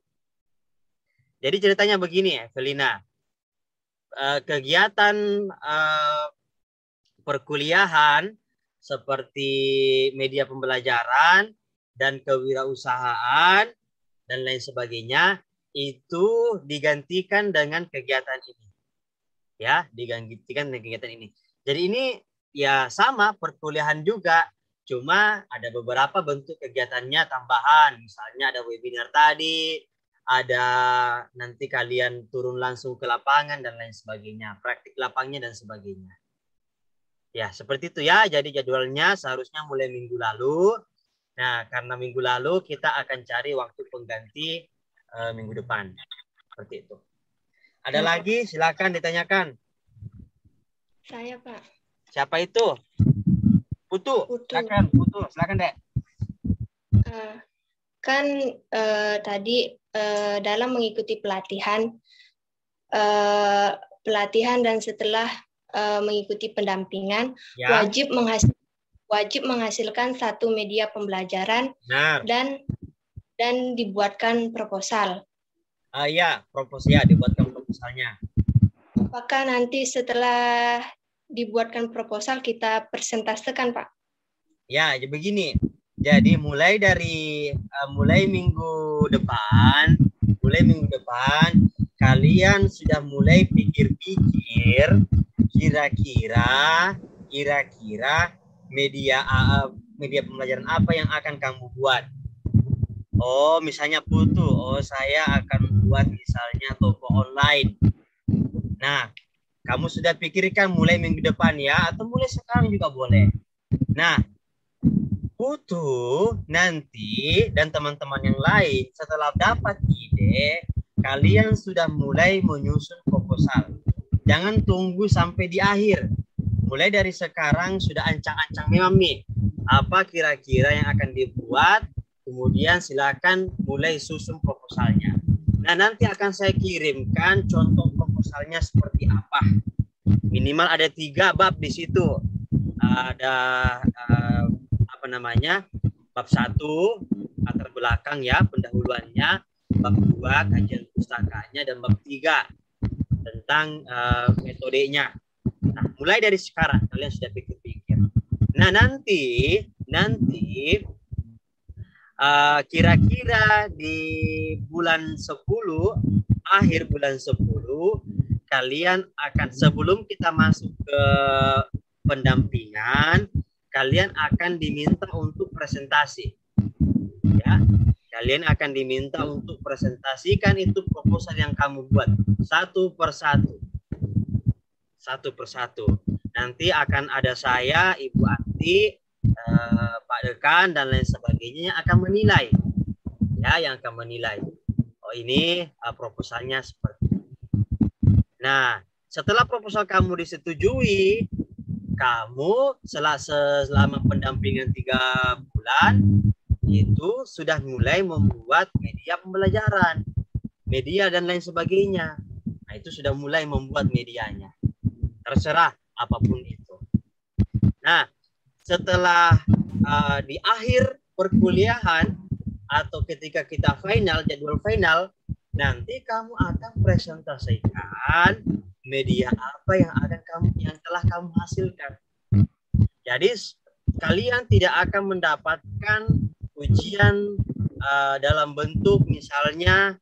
Jadi ceritanya begini, Evelina. Kegiatan perkuliahan seperti media pembelajaran dan kewirausahaan dan lain sebagainya itu digantikan dengan kegiatan ini. Ya, digantikan dengan kegiatan ini. Jadi ini ya sama perkuliahan juga, cuma ada beberapa bentuk kegiatannya tambahan. Misalnya ada webinar tadi, ada nanti kalian turun langsung ke lapangan dan lain sebagainya, praktik lapangnya dan sebagainya. Ya, seperti itu ya. Jadi jadwalnya seharusnya mulai minggu lalu. Nah, karena minggu lalu kita akan cari waktu pengganti minggu depan. Seperti itu. Ada lagi? Silakan ditanyakan. Saya, Pak. Siapa itu? Putu. Silakan, Putu. Silakan, Dek. Tadi dalam mengikuti pelatihan dan setelah mengikuti pendampingan, ya. wajib menghasilkan 1 media pembelajaran. Benar. dan dibuatkan proposal. Dibuatkan proposalnya. Apakah nanti setelah dibuatkan proposal kita presentasekan, Pak? Ya, jadi begini. Jadi mulai minggu depan kalian sudah mulai pikir-pikir kira-kira media pembelajaran apa yang akan kamu buat. Misalnya Putu, saya akan buat misalnya toko online. Nah, kamu sudah pikirkan mulai minggu depan ya, atau mulai sekarang juga boleh. Nah, Putu nanti dan teman-teman yang lain setelah dapat ide, kalian sudah mulai menyusun proposal. Jangan tunggu sampai di akhir. Mulai dari sekarang sudah ancang-ancang memang nih. Apa kira-kira yang akan dibuat, kemudian silakan mulai susun proposalnya. Nah, nanti akan saya kirimkan contoh proposalnya seperti apa. Minimal ada 3 bab di situ. Ada bab 1 latar belakang ya, pendahuluannya, bab 2 kajian pustakanya, dan bab 3 tentang metodenya. Nah, mulai dari sekarang kalian sudah pikir-pikir. Nah, nanti kira-kira di bulan 10, akhir bulan 10, kalian akan, sebelum kita masuk ke pendampingan, kalian akan diminta untuk presentasi. Ya, kalian akan diminta untuk presentasikan itu proposal yang kamu buat satu persatu. Nanti akan ada saya, Ibu Ati, Pak Dekan, dan lain sebagainya yang akan menilai. Ya, yang akan menilai. Oh, ini proposalnya seperti ini. Nah, setelah proposal kamu disetujui, kamu selama pendampingan 3 bulan itu sudah mulai membuat media pembelajaran, media dan lain sebagainya. Nah, itu sudah mulai membuat medianya. Terserah apapun itu. Nah, setelah di akhir perkuliahan atau ketika kita final, jadwal final, nanti kamu akan presentasikan media apa yang telah kamu hasilkan. Jadi kalian tidak akan mendapatkan ujian dalam bentuk misalnya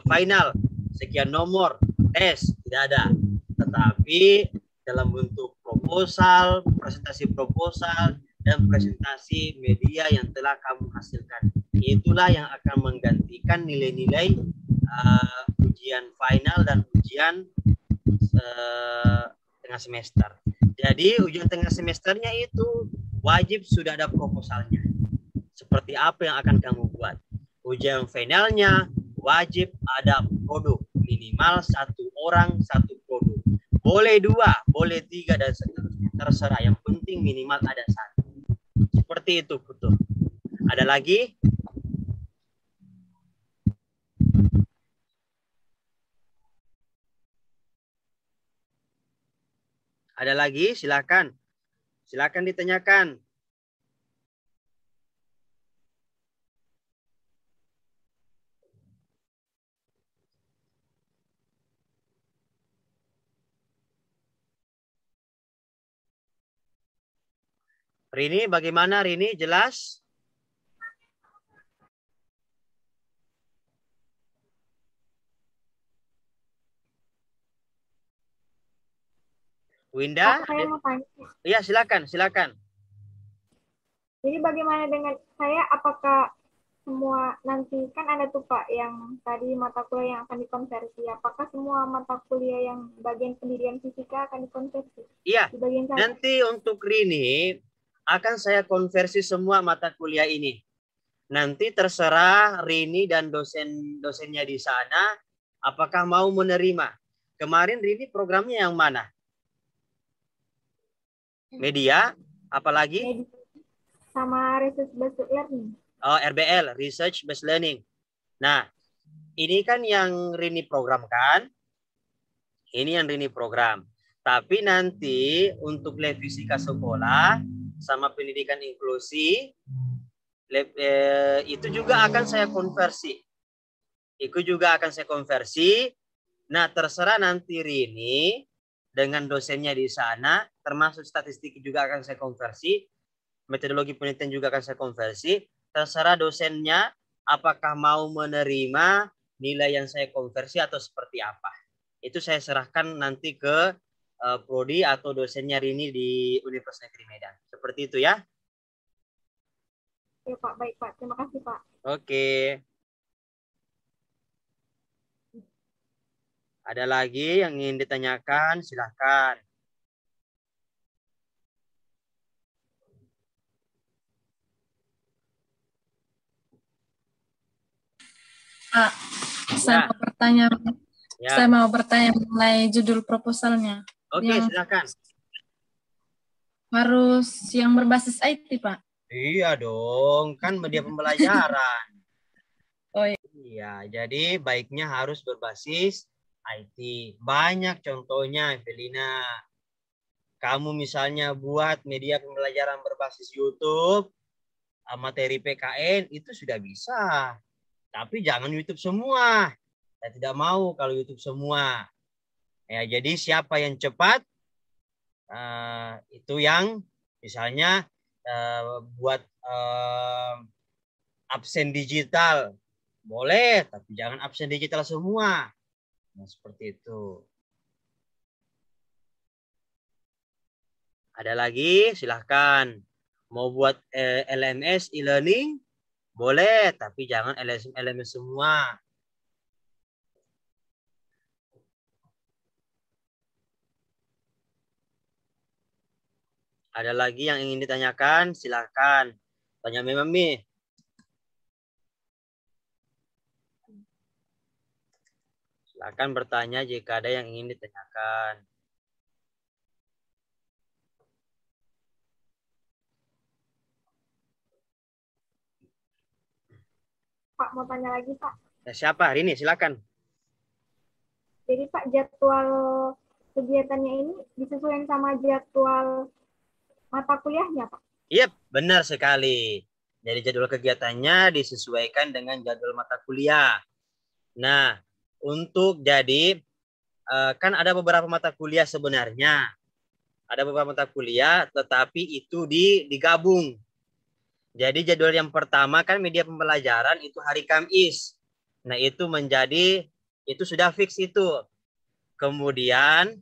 final sekian nomor tes, tidak ada, tetapi dalam bentuk proposal, presentasi proposal, dan presentasi media yang telah kamu hasilkan. Itulah yang akan menggantikan nilai-nilai ujian final dan ujian tengah semester. Jadi ujian tengah semesternya itu wajib sudah ada proposalnya. Seperti apa yang akan kamu buat. Ujian finalnya wajib ada produk. Minimal 1 orang 1 produk. Boleh 2, boleh 3, dan seterusnya. Terserah. Yang penting minimal ada 1. Seperti itu, betul. Ada lagi? Ada lagi? Silakan. Silakan ditanyakan. Rini, bagaimana Rini? Jelas? Winda? Saya mau tanya. Iya, silakan. Jadi bagaimana dengan saya, apakah semua nanti kan ada tuh Pak yang tadi mata kuliah yang akan dikonversi, apakah semua mata kuliah yang bagian pendidikan fisika akan dikonversi? Iya, di bagian saya? Nanti untuk Rini akan saya konversi semua mata kuliah ini. Nanti terserah Rini dan dosennya di sana apakah mau menerima. Kemarin Rini programnya yang mana? Media, apalagi? Sama research based learning. Oh, RBL, research based learning. Nah, ini kan yang Rini programkan. Ini yang Rini program. Tapi nanti untuk lab fisika sekolah sama pendidikan inklusi itu juga akan saya konversi. Nah, terserah nanti Rini dengan dosennya di sana, termasuk statistik juga akan saya konversi, metodologi penelitian juga akan saya konversi. Terserah dosennya apakah mau menerima nilai yang saya konversi atau seperti apa. Itu saya serahkan nanti ke prodi atau dosennya Rini di Universitas Negeri Medan. Seperti itu ya. Ya Pak, baik Pak. Terima kasih Pak. Oke. Ada lagi yang ingin ditanyakan? Silahkan. Pak, saya Ya, mau bertanya, saya ya. mau bertanya mengenai judul proposalnya. Oke, Yang silakan. harus yang berbasis IT, Pak. Iya dong, kan media pembelajaran. Oh iya. Iya, jadi baiknya harus berbasis IT. Banyak contohnya, Evelina. Kamu misalnya buat media pembelajaran berbasis YouTube, materi PKN, itu sudah bisa. Tapi jangan YouTube semua. Saya tidak mau kalau YouTube semua. Ya, jadi siapa yang cepat, itu yang misalnya buat absen digital. Boleh, tapi jangan absen digital semua. Nah, seperti itu. Ada lagi, silahkan. Mau buat LMS e-learning, boleh, tapi jangan LMS semua. Ada lagi yang ingin ditanyakan, silahkan. Tanya Memang nih. Silahkan bertanya jika ada yang ingin ditanyakan. Pak, mau tanya lagi, Pak. Ya, siapa hari ini? Silakan. Jadi, Pak, jadwal kegiatannya ini disesuaikan sama jadwal mata kuliahnya, Pak? Iya, benar sekali. Jadi jadwal kegiatannya disesuaikan dengan jadwal mata kuliah. Nah, untuk jadi kan ada beberapa mata kuliah sebenarnya. Ada beberapa mata kuliah, tetapi itu digabung. Jadi jadwal yang pertama kan media pembelajaran itu hari Kamis. Nah, itu sudah fix itu. Kemudian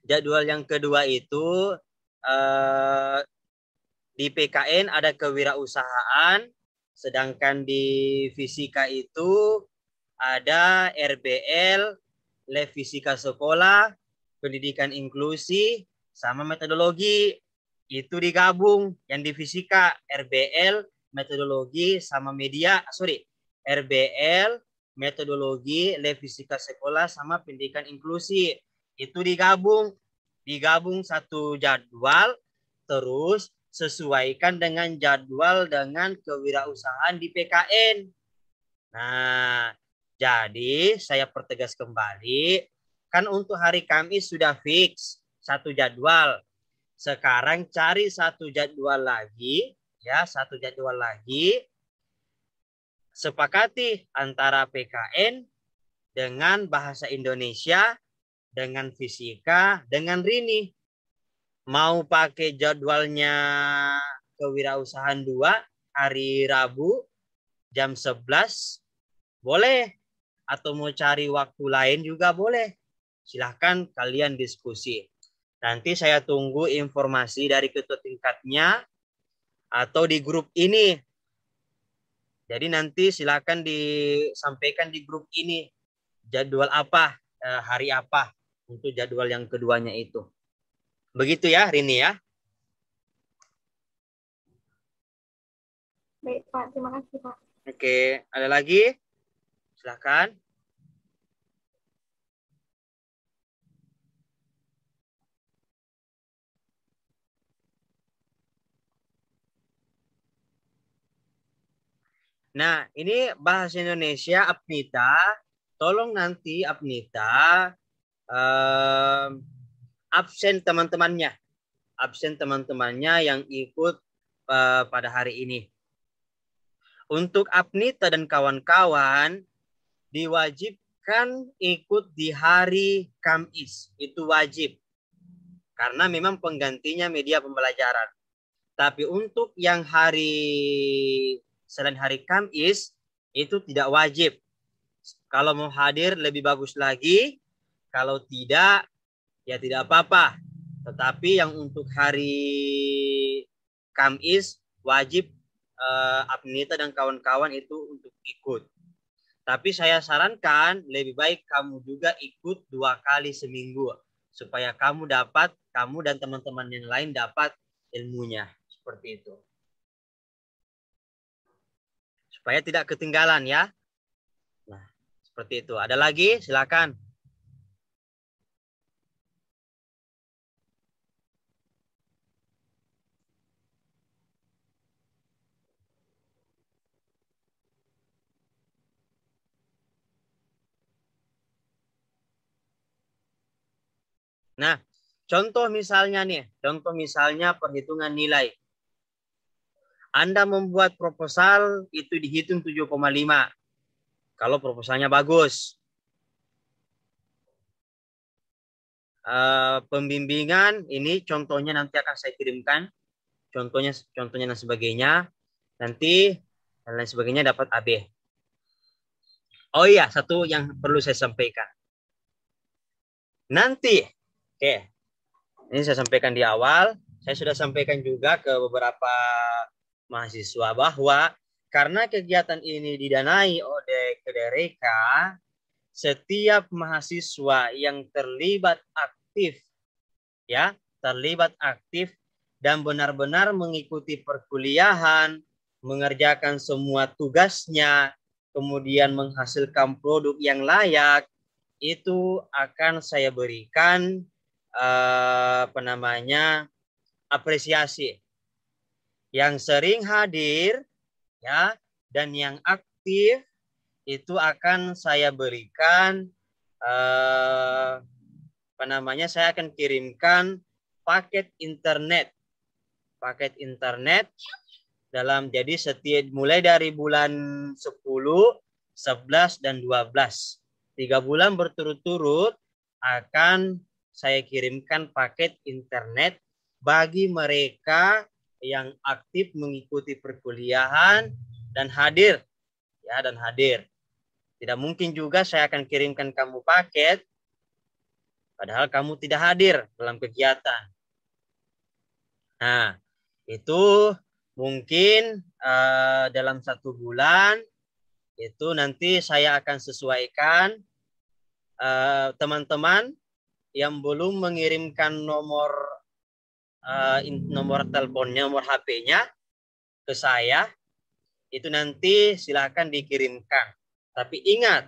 jadwal yang kedua itu di PKN ada kewirausahaan, sedangkan di fisika itu ada RBL, lab fisika sekolah, pendidikan inklusi, sama metodologi. Itu digabung. Yang di fisika RBL, metodologi, sama RBL, metodologi, lab fisika sekolah, sama pendidikan inklusi. Itu digabung satu jadwal, terus sesuaikan dengan jadwal dengan kewirausahaan di PKN. Nah, jadi saya pertegas kembali, kan untuk hari Kamis sudah fix satu jadwal. Sekarang cari satu jadwal lagi, sepakati antara PKN dengan bahasa Indonesia, dengan fisika, dengan Rini. Mau pakai jadwalnya kewirausahaan 2 hari Rabu jam 11 boleh, atau mau cari waktu lain juga boleh. Silahkan kalian diskusi. Nanti saya tunggu informasi dari ketua tingkatnya atau di grup ini. Jadi nanti silahkan disampaikan di grup ini jadwal apa, hari apa untuk jadwal yang keduanya itu. Begitu ya, Rini ya. Baik, Pak. Terima kasih, Pak. Oke, ada lagi? Silakan. Nah, ini bahasa Indonesia Apnita. Tolong nanti Apnita absen teman-temannya. Absen teman-temannya yang ikut pada hari ini. Untuk Apnita dan kawan-kawan diwajibkan ikut di hari Kamis. Itu wajib. Karena memang penggantinya media pembelajaran. Tapi untuk yang selain hari Kamis, itu tidak wajib. Kalau mau hadir lebih bagus lagi. Kalau tidak, ya tidak apa-apa. Tetapi yang untuk hari Kamis, wajib Apnita dan kawan-kawan itu untuk ikut. Tapi saya sarankan lebih baik kamu juga ikut 2 kali seminggu. Supaya kamu dan teman-teman yang lain dapat ilmunya. Seperti itu. Supaya tidak ketinggalan ya. Seperti itu. Ada lagi? Silakan. Nah, contoh misalnya perhitungan nilai. Anda membuat proposal itu dihitung 7,5. Kalau proposalnya bagus. Pembimbingan ini contohnya nanti akan saya kirimkan. Contohnya dan sebagainya. Nanti dan lain sebagainya dapat AB. Oh iya, satu yang perlu saya sampaikan. Nanti, oke. Ini saya sampaikan di awal. Saya sudah sampaikan juga ke beberapa mahasiswa bahwa karena kegiatan ini didanai oleh Kedereka, setiap mahasiswa yang terlibat aktif dan benar-benar mengikuti perkuliahan, mengerjakan semua tugasnya, kemudian menghasilkan produk yang layak, itu akan saya berikan apresiasi. Yang sering hadir dan yang aktif itu akan saya berikan saya akan kirimkan paket internet jadi mulai dari bulan 10, 11 dan 12. 3 bulan berturut-turut akan saya kirimkan paket internet bagi mereka yang aktif mengikuti perkuliahan dan hadir. Tidak mungkin juga saya akan kirimkan kamu paket padahal kamu tidak hadir dalam kegiatan. Nah, itu mungkin dalam 1 bulan itu nanti saya akan sesuaikan teman-teman yang belum mengirimkan nomor teleponnya, nomor HP-nya ke saya, itu nanti silakan dikirimkan. Tapi ingat,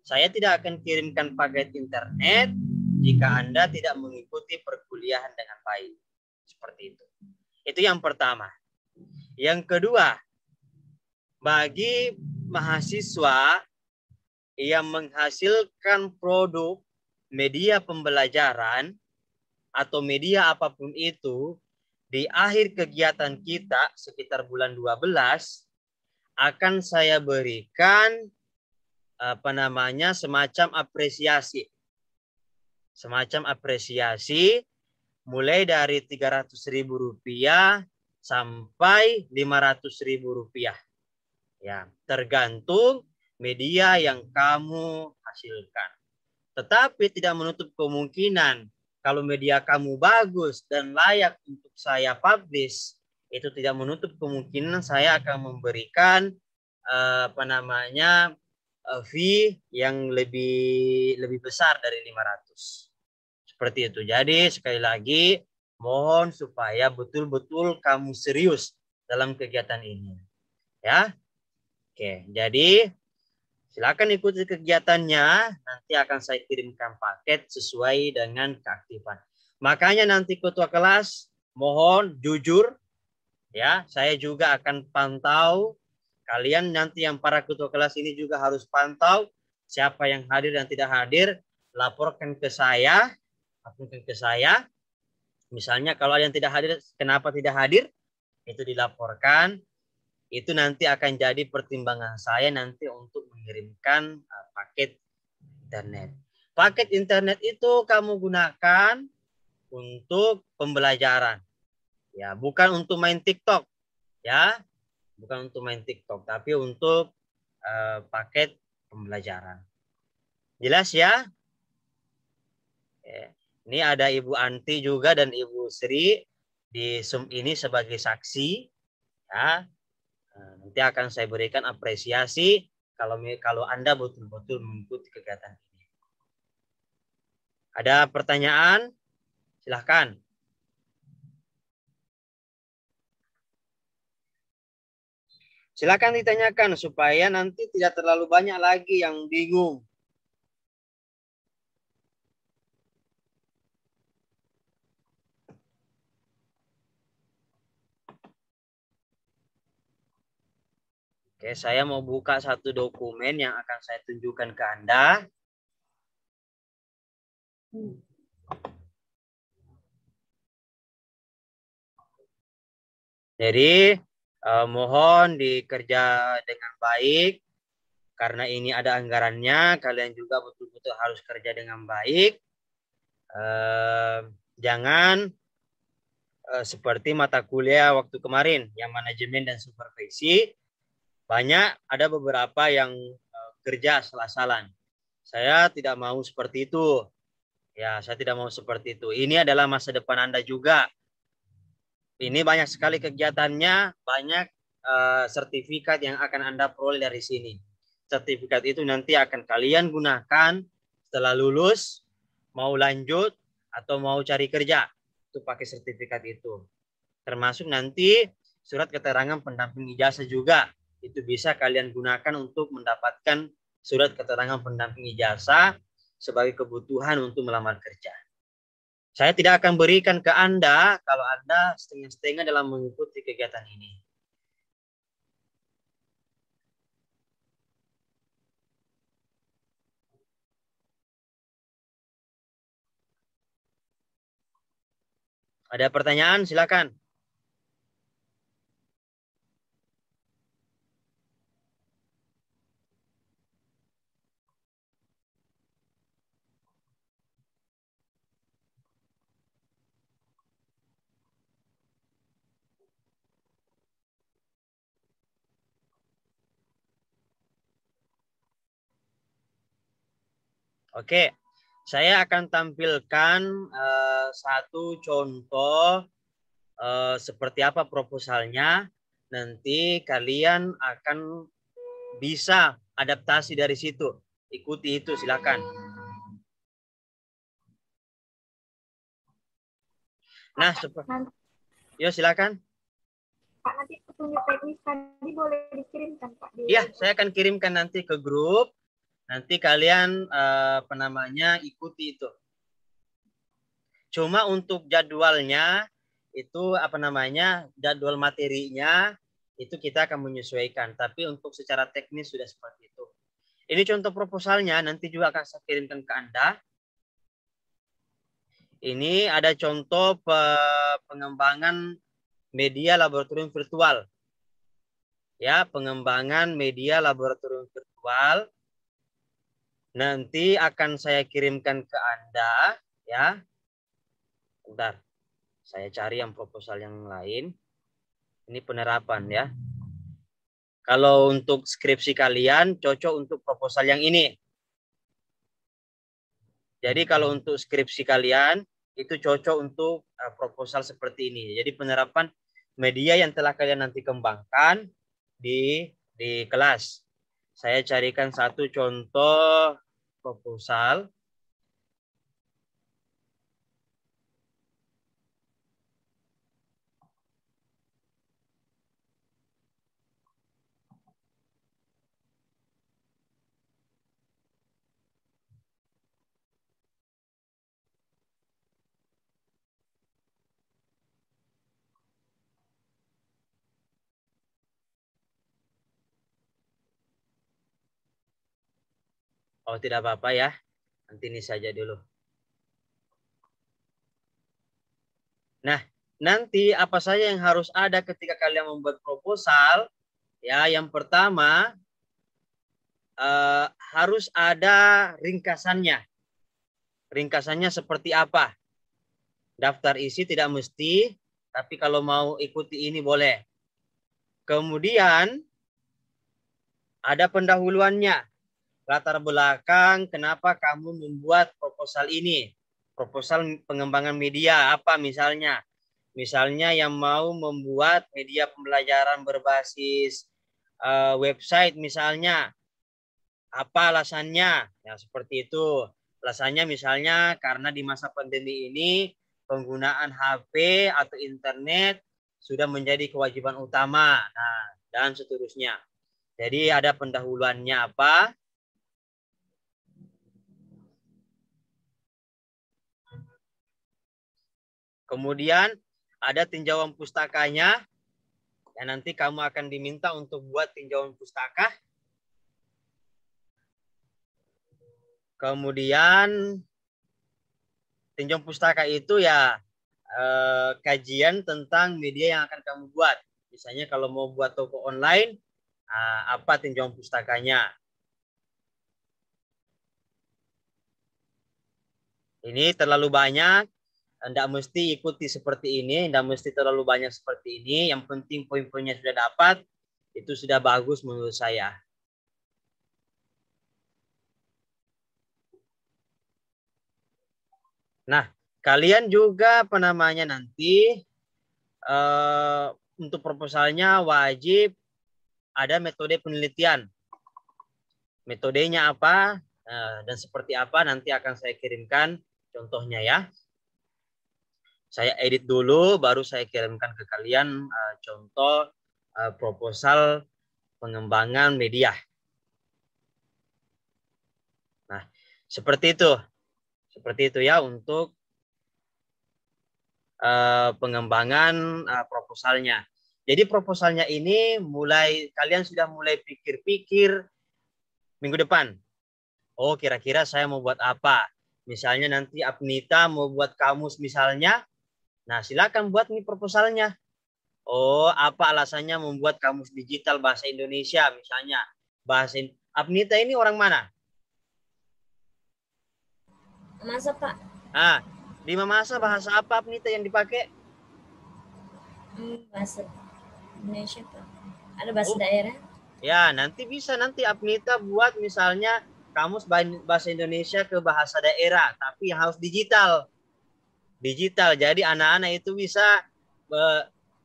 saya tidak akan kirimkan paket internet jika Anda tidak mengikuti perkuliahan dengan baik. Seperti itu. Itu yang pertama. Yang kedua, bagi mahasiswa yang menghasilkan produk media pembelajaran atau media apapun itu, di akhir kegiatan kita sekitar bulan 12 akan saya berikan semacam apresiasi. Mulai dari Rp300.000 sampai Rp500.000. Ya, tergantung media yang kamu hasilkan. Tetapi tidak menutup kemungkinan kalau media kamu bagus dan layak untuk saya publish, itu tidak menutup kemungkinan saya akan memberikan fee yang lebih besar dari 500. Seperti itu. Jadi sekali lagi mohon supaya betul-betul kamu serius dalam kegiatan ini. Ya. Oke, jadi silakan ikuti kegiatannya, nanti akan saya kirimkan paket sesuai dengan keaktifan. Makanya nanti ketua kelas mohon jujur, ya, saya juga akan pantau. Kalian nanti yang para ketua kelas ini juga harus pantau siapa yang hadir dan tidak hadir, laporkan ke saya. Misalnya kalau ada yang tidak hadir, kenapa tidak hadir? Itu dilaporkan. Itu nanti akan jadi pertimbangan saya nanti untuk mengirimkan paket internet. Paket internet itu kamu gunakan untuk pembelajaran. Ya, bukan untuk main TikTok. Ya, bukan untuk main TikTok, tapi untuk paket pembelajaran. Jelas ya? Ini ada Ibu Anti juga dan Ibu Sri di Zoom ini sebagai saksi. Ya. Nanti akan saya berikan apresiasi kalau Anda betul-betul mengikuti kegiatan ini. Ada pertanyaan? Silahkan. Silakan ditanyakan supaya nanti tidak terlalu banyak lagi yang bingung. Oke, saya mau buka satu dokumen yang akan saya tunjukkan ke Anda. Jadi mohon dikerja dengan baik. Karena ini ada anggarannya, kalian juga betul-betul harus kerja dengan baik. Jangan seperti mata kuliah waktu kemarin, yang manajemen dan supervisi. Banyak, ada beberapa yang kerja salah-salah. Saya tidak mau seperti itu. Ya, saya tidak mau seperti itu. Ini adalah masa depan Anda juga. Ini banyak sekali kegiatannya, banyak sertifikat yang akan Anda peroleh dari sini. Sertifikat itu nanti akan kalian gunakan setelah lulus, mau lanjut atau mau cari kerja. Itu pakai sertifikat itu. Termasuk nanti surat keterangan pendamping ijazah juga. Itu bisa kalian gunakan untuk mendapatkan surat keterangan pendamping ijazah sebagai kebutuhan untuk melamar kerja. Saya tidak akan berikan ke Anda kalau Anda setengah-setengah dalam mengikuti kegiatan ini. Ada pertanyaan? Silakan. Oke, saya akan tampilkan satu contoh seperti apa proposalnya. Nanti kalian akan bisa adaptasi dari situ. Ikuti itu, silakan. Nah, yo silakan. Pak, nanti petunjuk teknis tadi boleh dikirimkan, Pak? Iya, saya akan kirimkan nanti ke grup. Nanti kalian ikuti itu. Cuma untuk jadwalnya itu jadwal materinya itu kita akan menyesuaikan. Tapi untuk secara teknis sudah seperti itu. Ini contoh proposalnya, nanti juga akan saya kirimkan ke Anda. Ini ada contoh pengembangan media laboratorium virtual. Ya, pengembangan media laboratorium virtual. Nanti akan saya kirimkan ke Anda, ya. Bentar, saya cari yang proposal yang lain. Ini penerapan, ya. Kalau untuk skripsi kalian, cocok untuk proposal yang ini. Jadi kalau untuk skripsi kalian, itu cocok untuk proposal seperti ini. Jadi penerapan media yang telah kalian nanti kembangkan di kelas. Saya carikan satu contoh proposal. Oh, tidak apa-apa ya. Nanti ini saja dulu. Nah, nanti apa saja yang harus ada ketika kalian membuat proposal? Ya, yang pertama harus ada ringkasannya. Ringkasannya seperti apa? Daftar isi tidak mesti, tapi kalau mau ikuti ini boleh. Kemudian ada pendahuluannya. Latar belakang kenapa kamu membuat proposal ini. Proposal pengembangan media apa misalnya? Misalnya yang mau membuat media pembelajaran berbasis website misalnya. Apa alasannya? Ya seperti itu. Alasannya misalnya karena di masa pandemi ini penggunaan HP atau internet sudah menjadi kewajiban utama. Nah, dan seterusnya. Jadi ada pendahuluannya apa? Kemudian ada tinjauan pustakanya. Ya, nanti kamu akan diminta untuk buat tinjauan pustaka. Kemudian tinjauan pustaka itu ya kajian tentang media yang akan kamu buat. Misalnya kalau mau buat toko online, apa tinjauan pustakanya. Ini terlalu banyak. Tidak mesti ikuti seperti ini, tidak mesti terlalu banyak seperti ini. Yang penting poin-poinnya sudah dapat, itu sudah bagus menurut saya. Nah, kalian juga apa namanya nanti untuk proposalnya wajib ada metode penelitian. Metodenya apa dan seperti apa nanti akan saya kirimkan contohnya ya. Saya edit dulu, baru saya kirimkan ke kalian contoh proposal pengembangan media. Nah, seperti itu. Seperti itu ya untuk pengembangan proposalnya. Jadi proposalnya ini kalian sudah mulai pikir-pikir minggu depan. Oh, kira-kira saya mau buat apa? Misalnya nanti Apnita mau buat kamus misalnya. Nah, silakan buat nih proposalnya. Oh, apa alasannya membuat kamus digital bahasa Indonesia misalnya? Apnita ini orang mana? Masa, Pak? Di Mamasa bahasa apa Apnita yang dipakai? Bahasa Indonesia, Pak. Ada bahasa daerah? Ya, nanti bisa Apnita buat misalnya kamus bahasa Indonesia ke bahasa daerah, tapi harus digital. Jadi anak-anak itu bisa,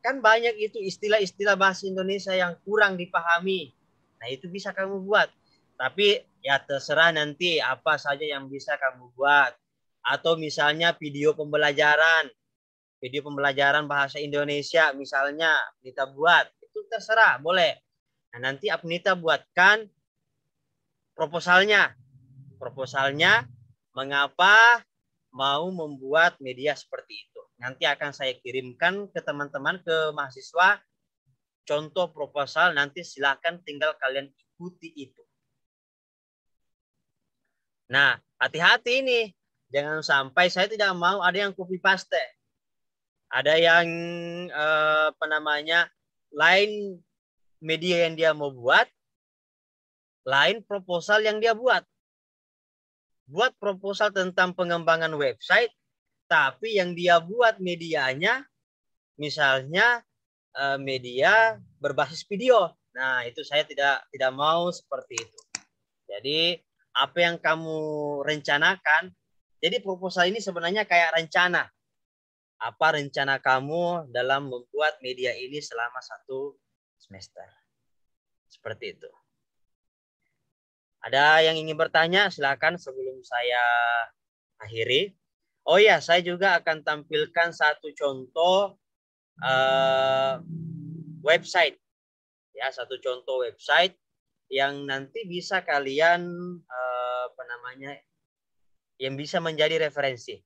kan banyak itu istilah-istilah bahasa Indonesia yang kurang dipahami. Nah, itu bisa kamu buat. Tapi ya terserah nanti apa saja yang bisa kamu buat. Atau misalnya video pembelajaran bahasa Indonesia misalnya kita buat. Itu terserah, boleh. Nah, nanti Apnita buatkan proposalnya. Proposalnya mengapa mau membuat media seperti itu. Nanti akan saya kirimkan ke teman-teman, ke mahasiswa, contoh proposal, nanti silakan tinggal kalian ikuti itu. Nah, hati-hati ini. Jangan sampai saya tidak mau ada yang copy paste. Ada yang lain media yang dia mau buat, lain proposal yang dia buat. Buat proposal tentang pengembangan website, tapi yang dia buat medianya, misalnya media berbasis video. Nah, itu saya tidak mau seperti itu. Jadi, apa yang kamu rencanakan, jadi proposal ini sebenarnya kayak rencana. Apa rencana kamu dalam membuat media ini selama 1 semester. Seperti itu. Ada yang ingin bertanya? Silakan sebelum saya akhiri. Oh ya, saya juga akan tampilkan satu contoh website. Ya, satu contoh website yang nanti bisa kalian yang bisa menjadi referensi.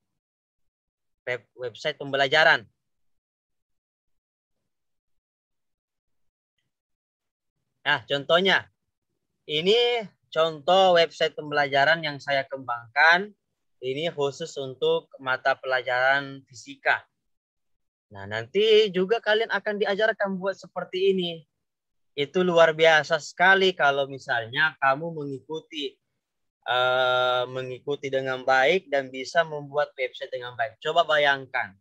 Website pembelajaran. Nah, contohnya ini contoh website pembelajaran yang saya kembangkan. Ini khusus untuk mata pelajaran fisika. Nah, nanti juga kalian akan diajarkan buat seperti ini. Itu luar biasa sekali kalau misalnya kamu mengikuti dengan baik dan bisa membuat website dengan baik. Coba bayangkan,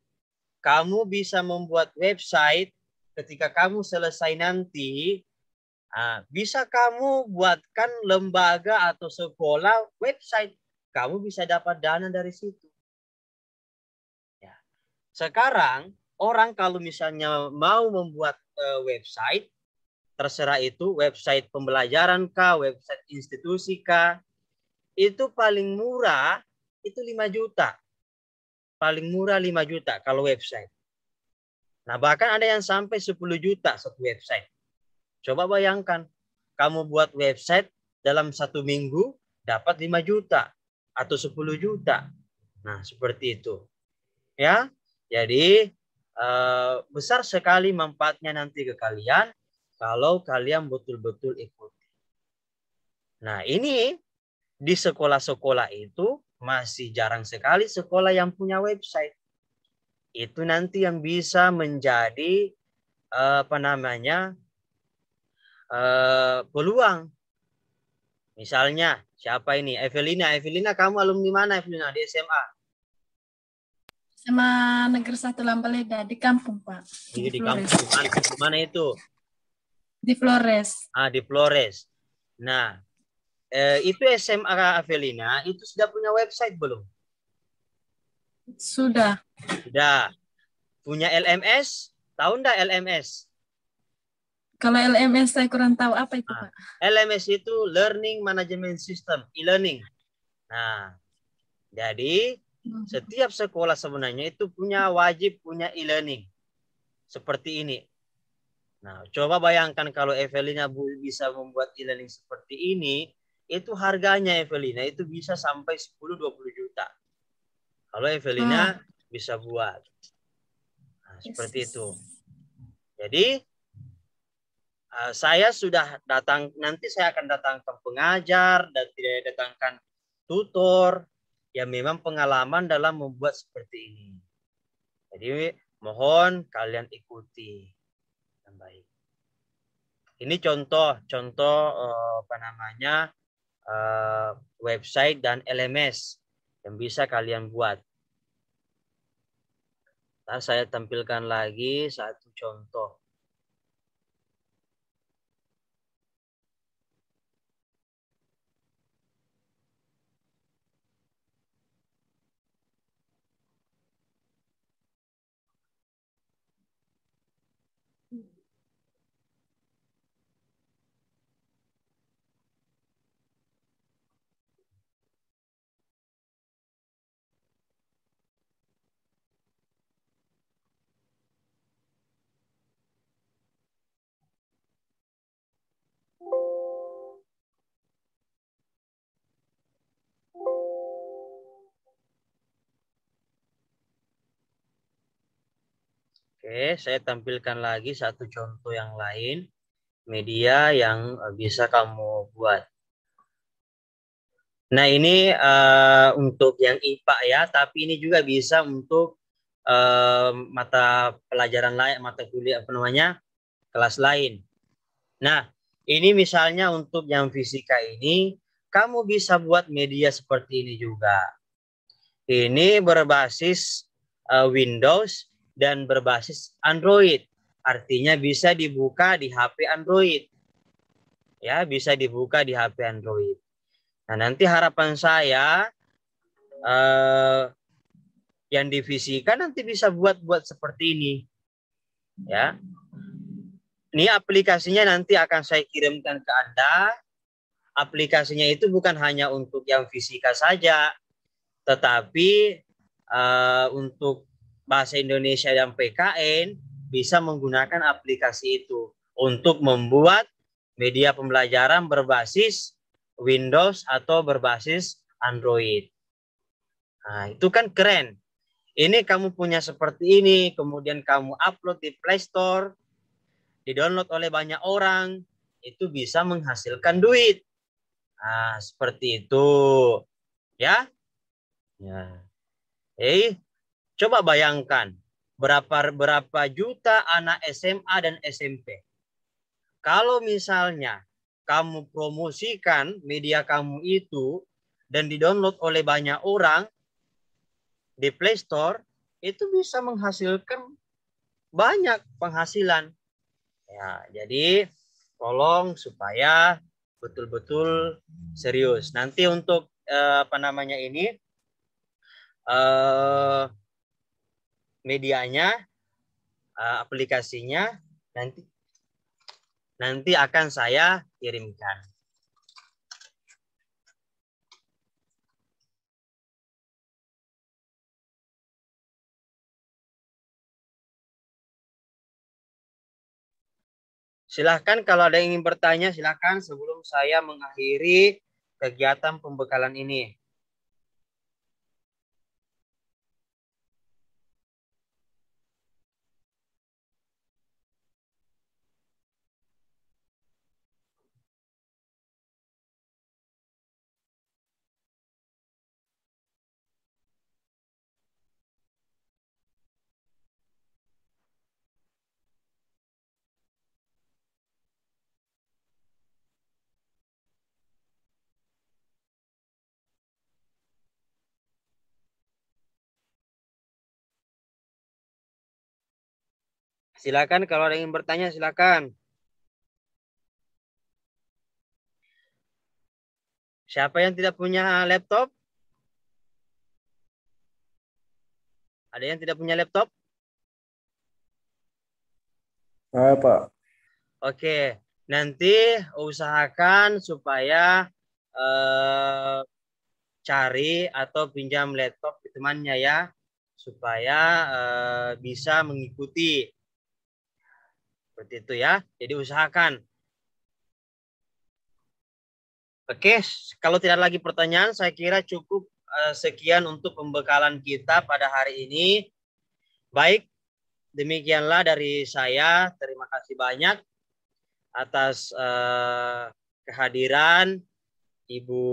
kamu bisa membuat website ketika kamu selesai nanti, bisa kamu buatkan lembaga atau sekolah website. Kamu bisa dapat dana dari situ. Ya. Sekarang, orang kalau misalnya mau membuat website, terserah itu website pembelajaran kah, website institusi kah, itu paling murah itu 5 juta. Paling murah 5 juta kalau website. Nah, bahkan ada yang sampai 10 juta satu website. Coba bayangkan, kamu buat website dalam 1 minggu dapat 5 juta atau 10 juta. Nah, seperti itu. Ya. Jadi besar sekali manfaatnya nanti ke kalian kalau kalian betul-betul ikuti. Nah, ini di sekolah-sekolah itu masih jarang sekali sekolah yang punya website. Itu nanti yang bisa menjadi peluang. Misalnya, siapa ini? Evelina. Evelina, kamu alumni mana, Evelina? Di SMA? SMA Negeri 1 Lambaleda di kampung, Pak. Di kampung. Di mana itu? Di Flores. Di Flores. Nah, itu SMA Evelina, itu sudah punya website belum? Sudah. Sudah. Punya LMS? Tahu enggak LMS? Kalau LMS saya kurang tahu apa itu, Pak. LMS itu Learning Management System, e-learning. Nah, jadi setiap sekolah sebenarnya itu wajib punya e-learning. Seperti ini. Nah, coba bayangkan kalau Evelina bisa membuat e-learning seperti ini, itu harganya Evelina itu bisa sampai 10-20 juta. Kalau Evelina bisa buat. Nah, seperti itu. Jadi, saya sudah datang, nanti saya akan datangkan pengajar dan tidak datangkan tutor yang memang pengalaman dalam membuat seperti ini. Jadi mohon kalian ikuti yang baik. Ini contoh website dan LMS yang bisa kalian buat. Ntar saya tampilkan lagi satu contoh. Oke, saya tampilkan lagi satu contoh yang lain. Media yang bisa kamu buat. Nah, ini untuk yang IPA ya, tapi ini juga bisa untuk mata pelajaran lain, mata kuliah kelas lain. Nah, ini misalnya untuk yang fisika ini, kamu bisa buat media seperti ini juga. Ini berbasis Windows dan berbasis Android. Artinya bisa dibuka di HP Android. Ya, bisa dibuka di HP Android. Nah, nanti harapan saya yang di fisika nanti bisa buat seperti ini. Ya. Ini aplikasinya nanti akan saya kirimkan ke Anda. Aplikasinya itu bukan hanya untuk yang fisika saja, tetapi untuk bahasa Indonesia dan PKN bisa menggunakan aplikasi itu untuk membuat media pembelajaran berbasis Windows atau berbasis Android. Nah, itu kan keren. Ini kamu punya seperti ini, kemudian kamu upload di Play Store, di-download oleh banyak orang, itu bisa menghasilkan duit. Nah, seperti itu. Ya. Ya. Coba bayangkan berapa juta anak SMA dan SMP. Kalau misalnya kamu promosikan media kamu itu dan di-download oleh banyak orang di Play Store, itu bisa menghasilkan banyak penghasilan. Ya, jadi tolong supaya betul-betul serius. Nanti untuk medianya, aplikasinya nanti akan saya kirimkan. Silahkan kalau ada yang ingin bertanya, silahkan sebelum saya mengakhiri kegiatan pembekalan ini. Silakan kalau ada yang ingin bertanya, silakan. Siapa yang tidak punya laptop? Ada yang tidak punya laptop? Pak. Oke, nanti usahakan supaya cari atau pinjam laptop ke temannya ya, supaya bisa mengikuti. Seperti itu ya. Jadi usahakan. Oke, kalau tidak lagi pertanyaan, saya kira cukup sekian untuk pembekalan kita pada hari ini. Baik, demikianlah dari saya. Terima kasih banyak atas kehadiran Ibu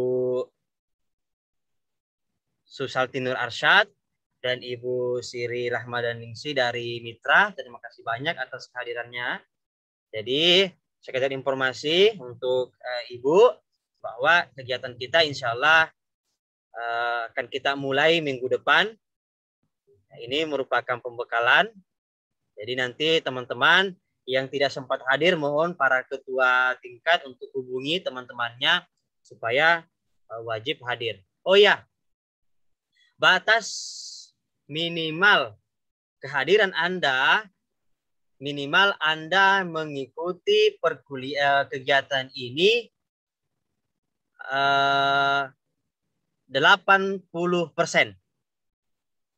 Susalti Nur Arsyad dan Ibu Siri Rahmadaningsi dari Mitra. Terima kasih banyak atas kehadirannya. Jadi sekedar informasi untuk Ibu bahwa kegiatan kita insya Allah akan kita mulai minggu depan. Ini merupakan pembekalan. Jadi nanti teman-teman yang tidak sempat hadir mohon para ketua tingkat untuk hubungi teman-temannya supaya wajib hadir. Oh ya, batas minimal kehadiran Anda, minimal Anda mengikuti kegiatan ini 80%.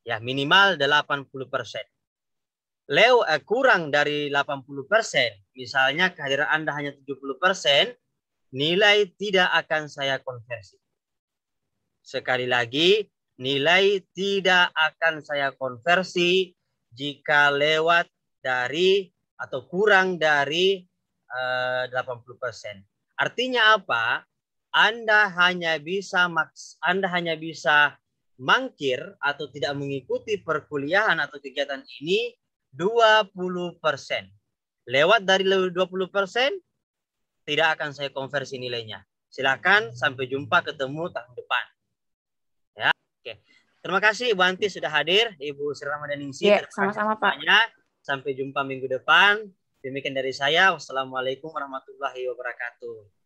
Ya, minimal 80%. Kurang dari 80%, misalnya kehadiran Anda hanya 70%, nilai tidak akan saya konversi. Sekali lagi, nilai tidak akan saya konversi jika lewat dari atau kurang dari 80%. Artinya apa? Anda hanya bisa mangkir atau tidak mengikuti perkuliahan atau kegiatan ini 20%. Lewat dari 20%, tidak akan saya konversi nilainya. Silakan, sampai jumpa, ketemu tahun depan. Ya, oke. Terima kasih Ibu Anti sudah hadir, Ibu Sri Rahmadaningsi. Ya, sama-sama Pak. Sampai jumpa minggu depan. Demikian dari saya. Wassalamualaikum warahmatullahi wabarakatuh.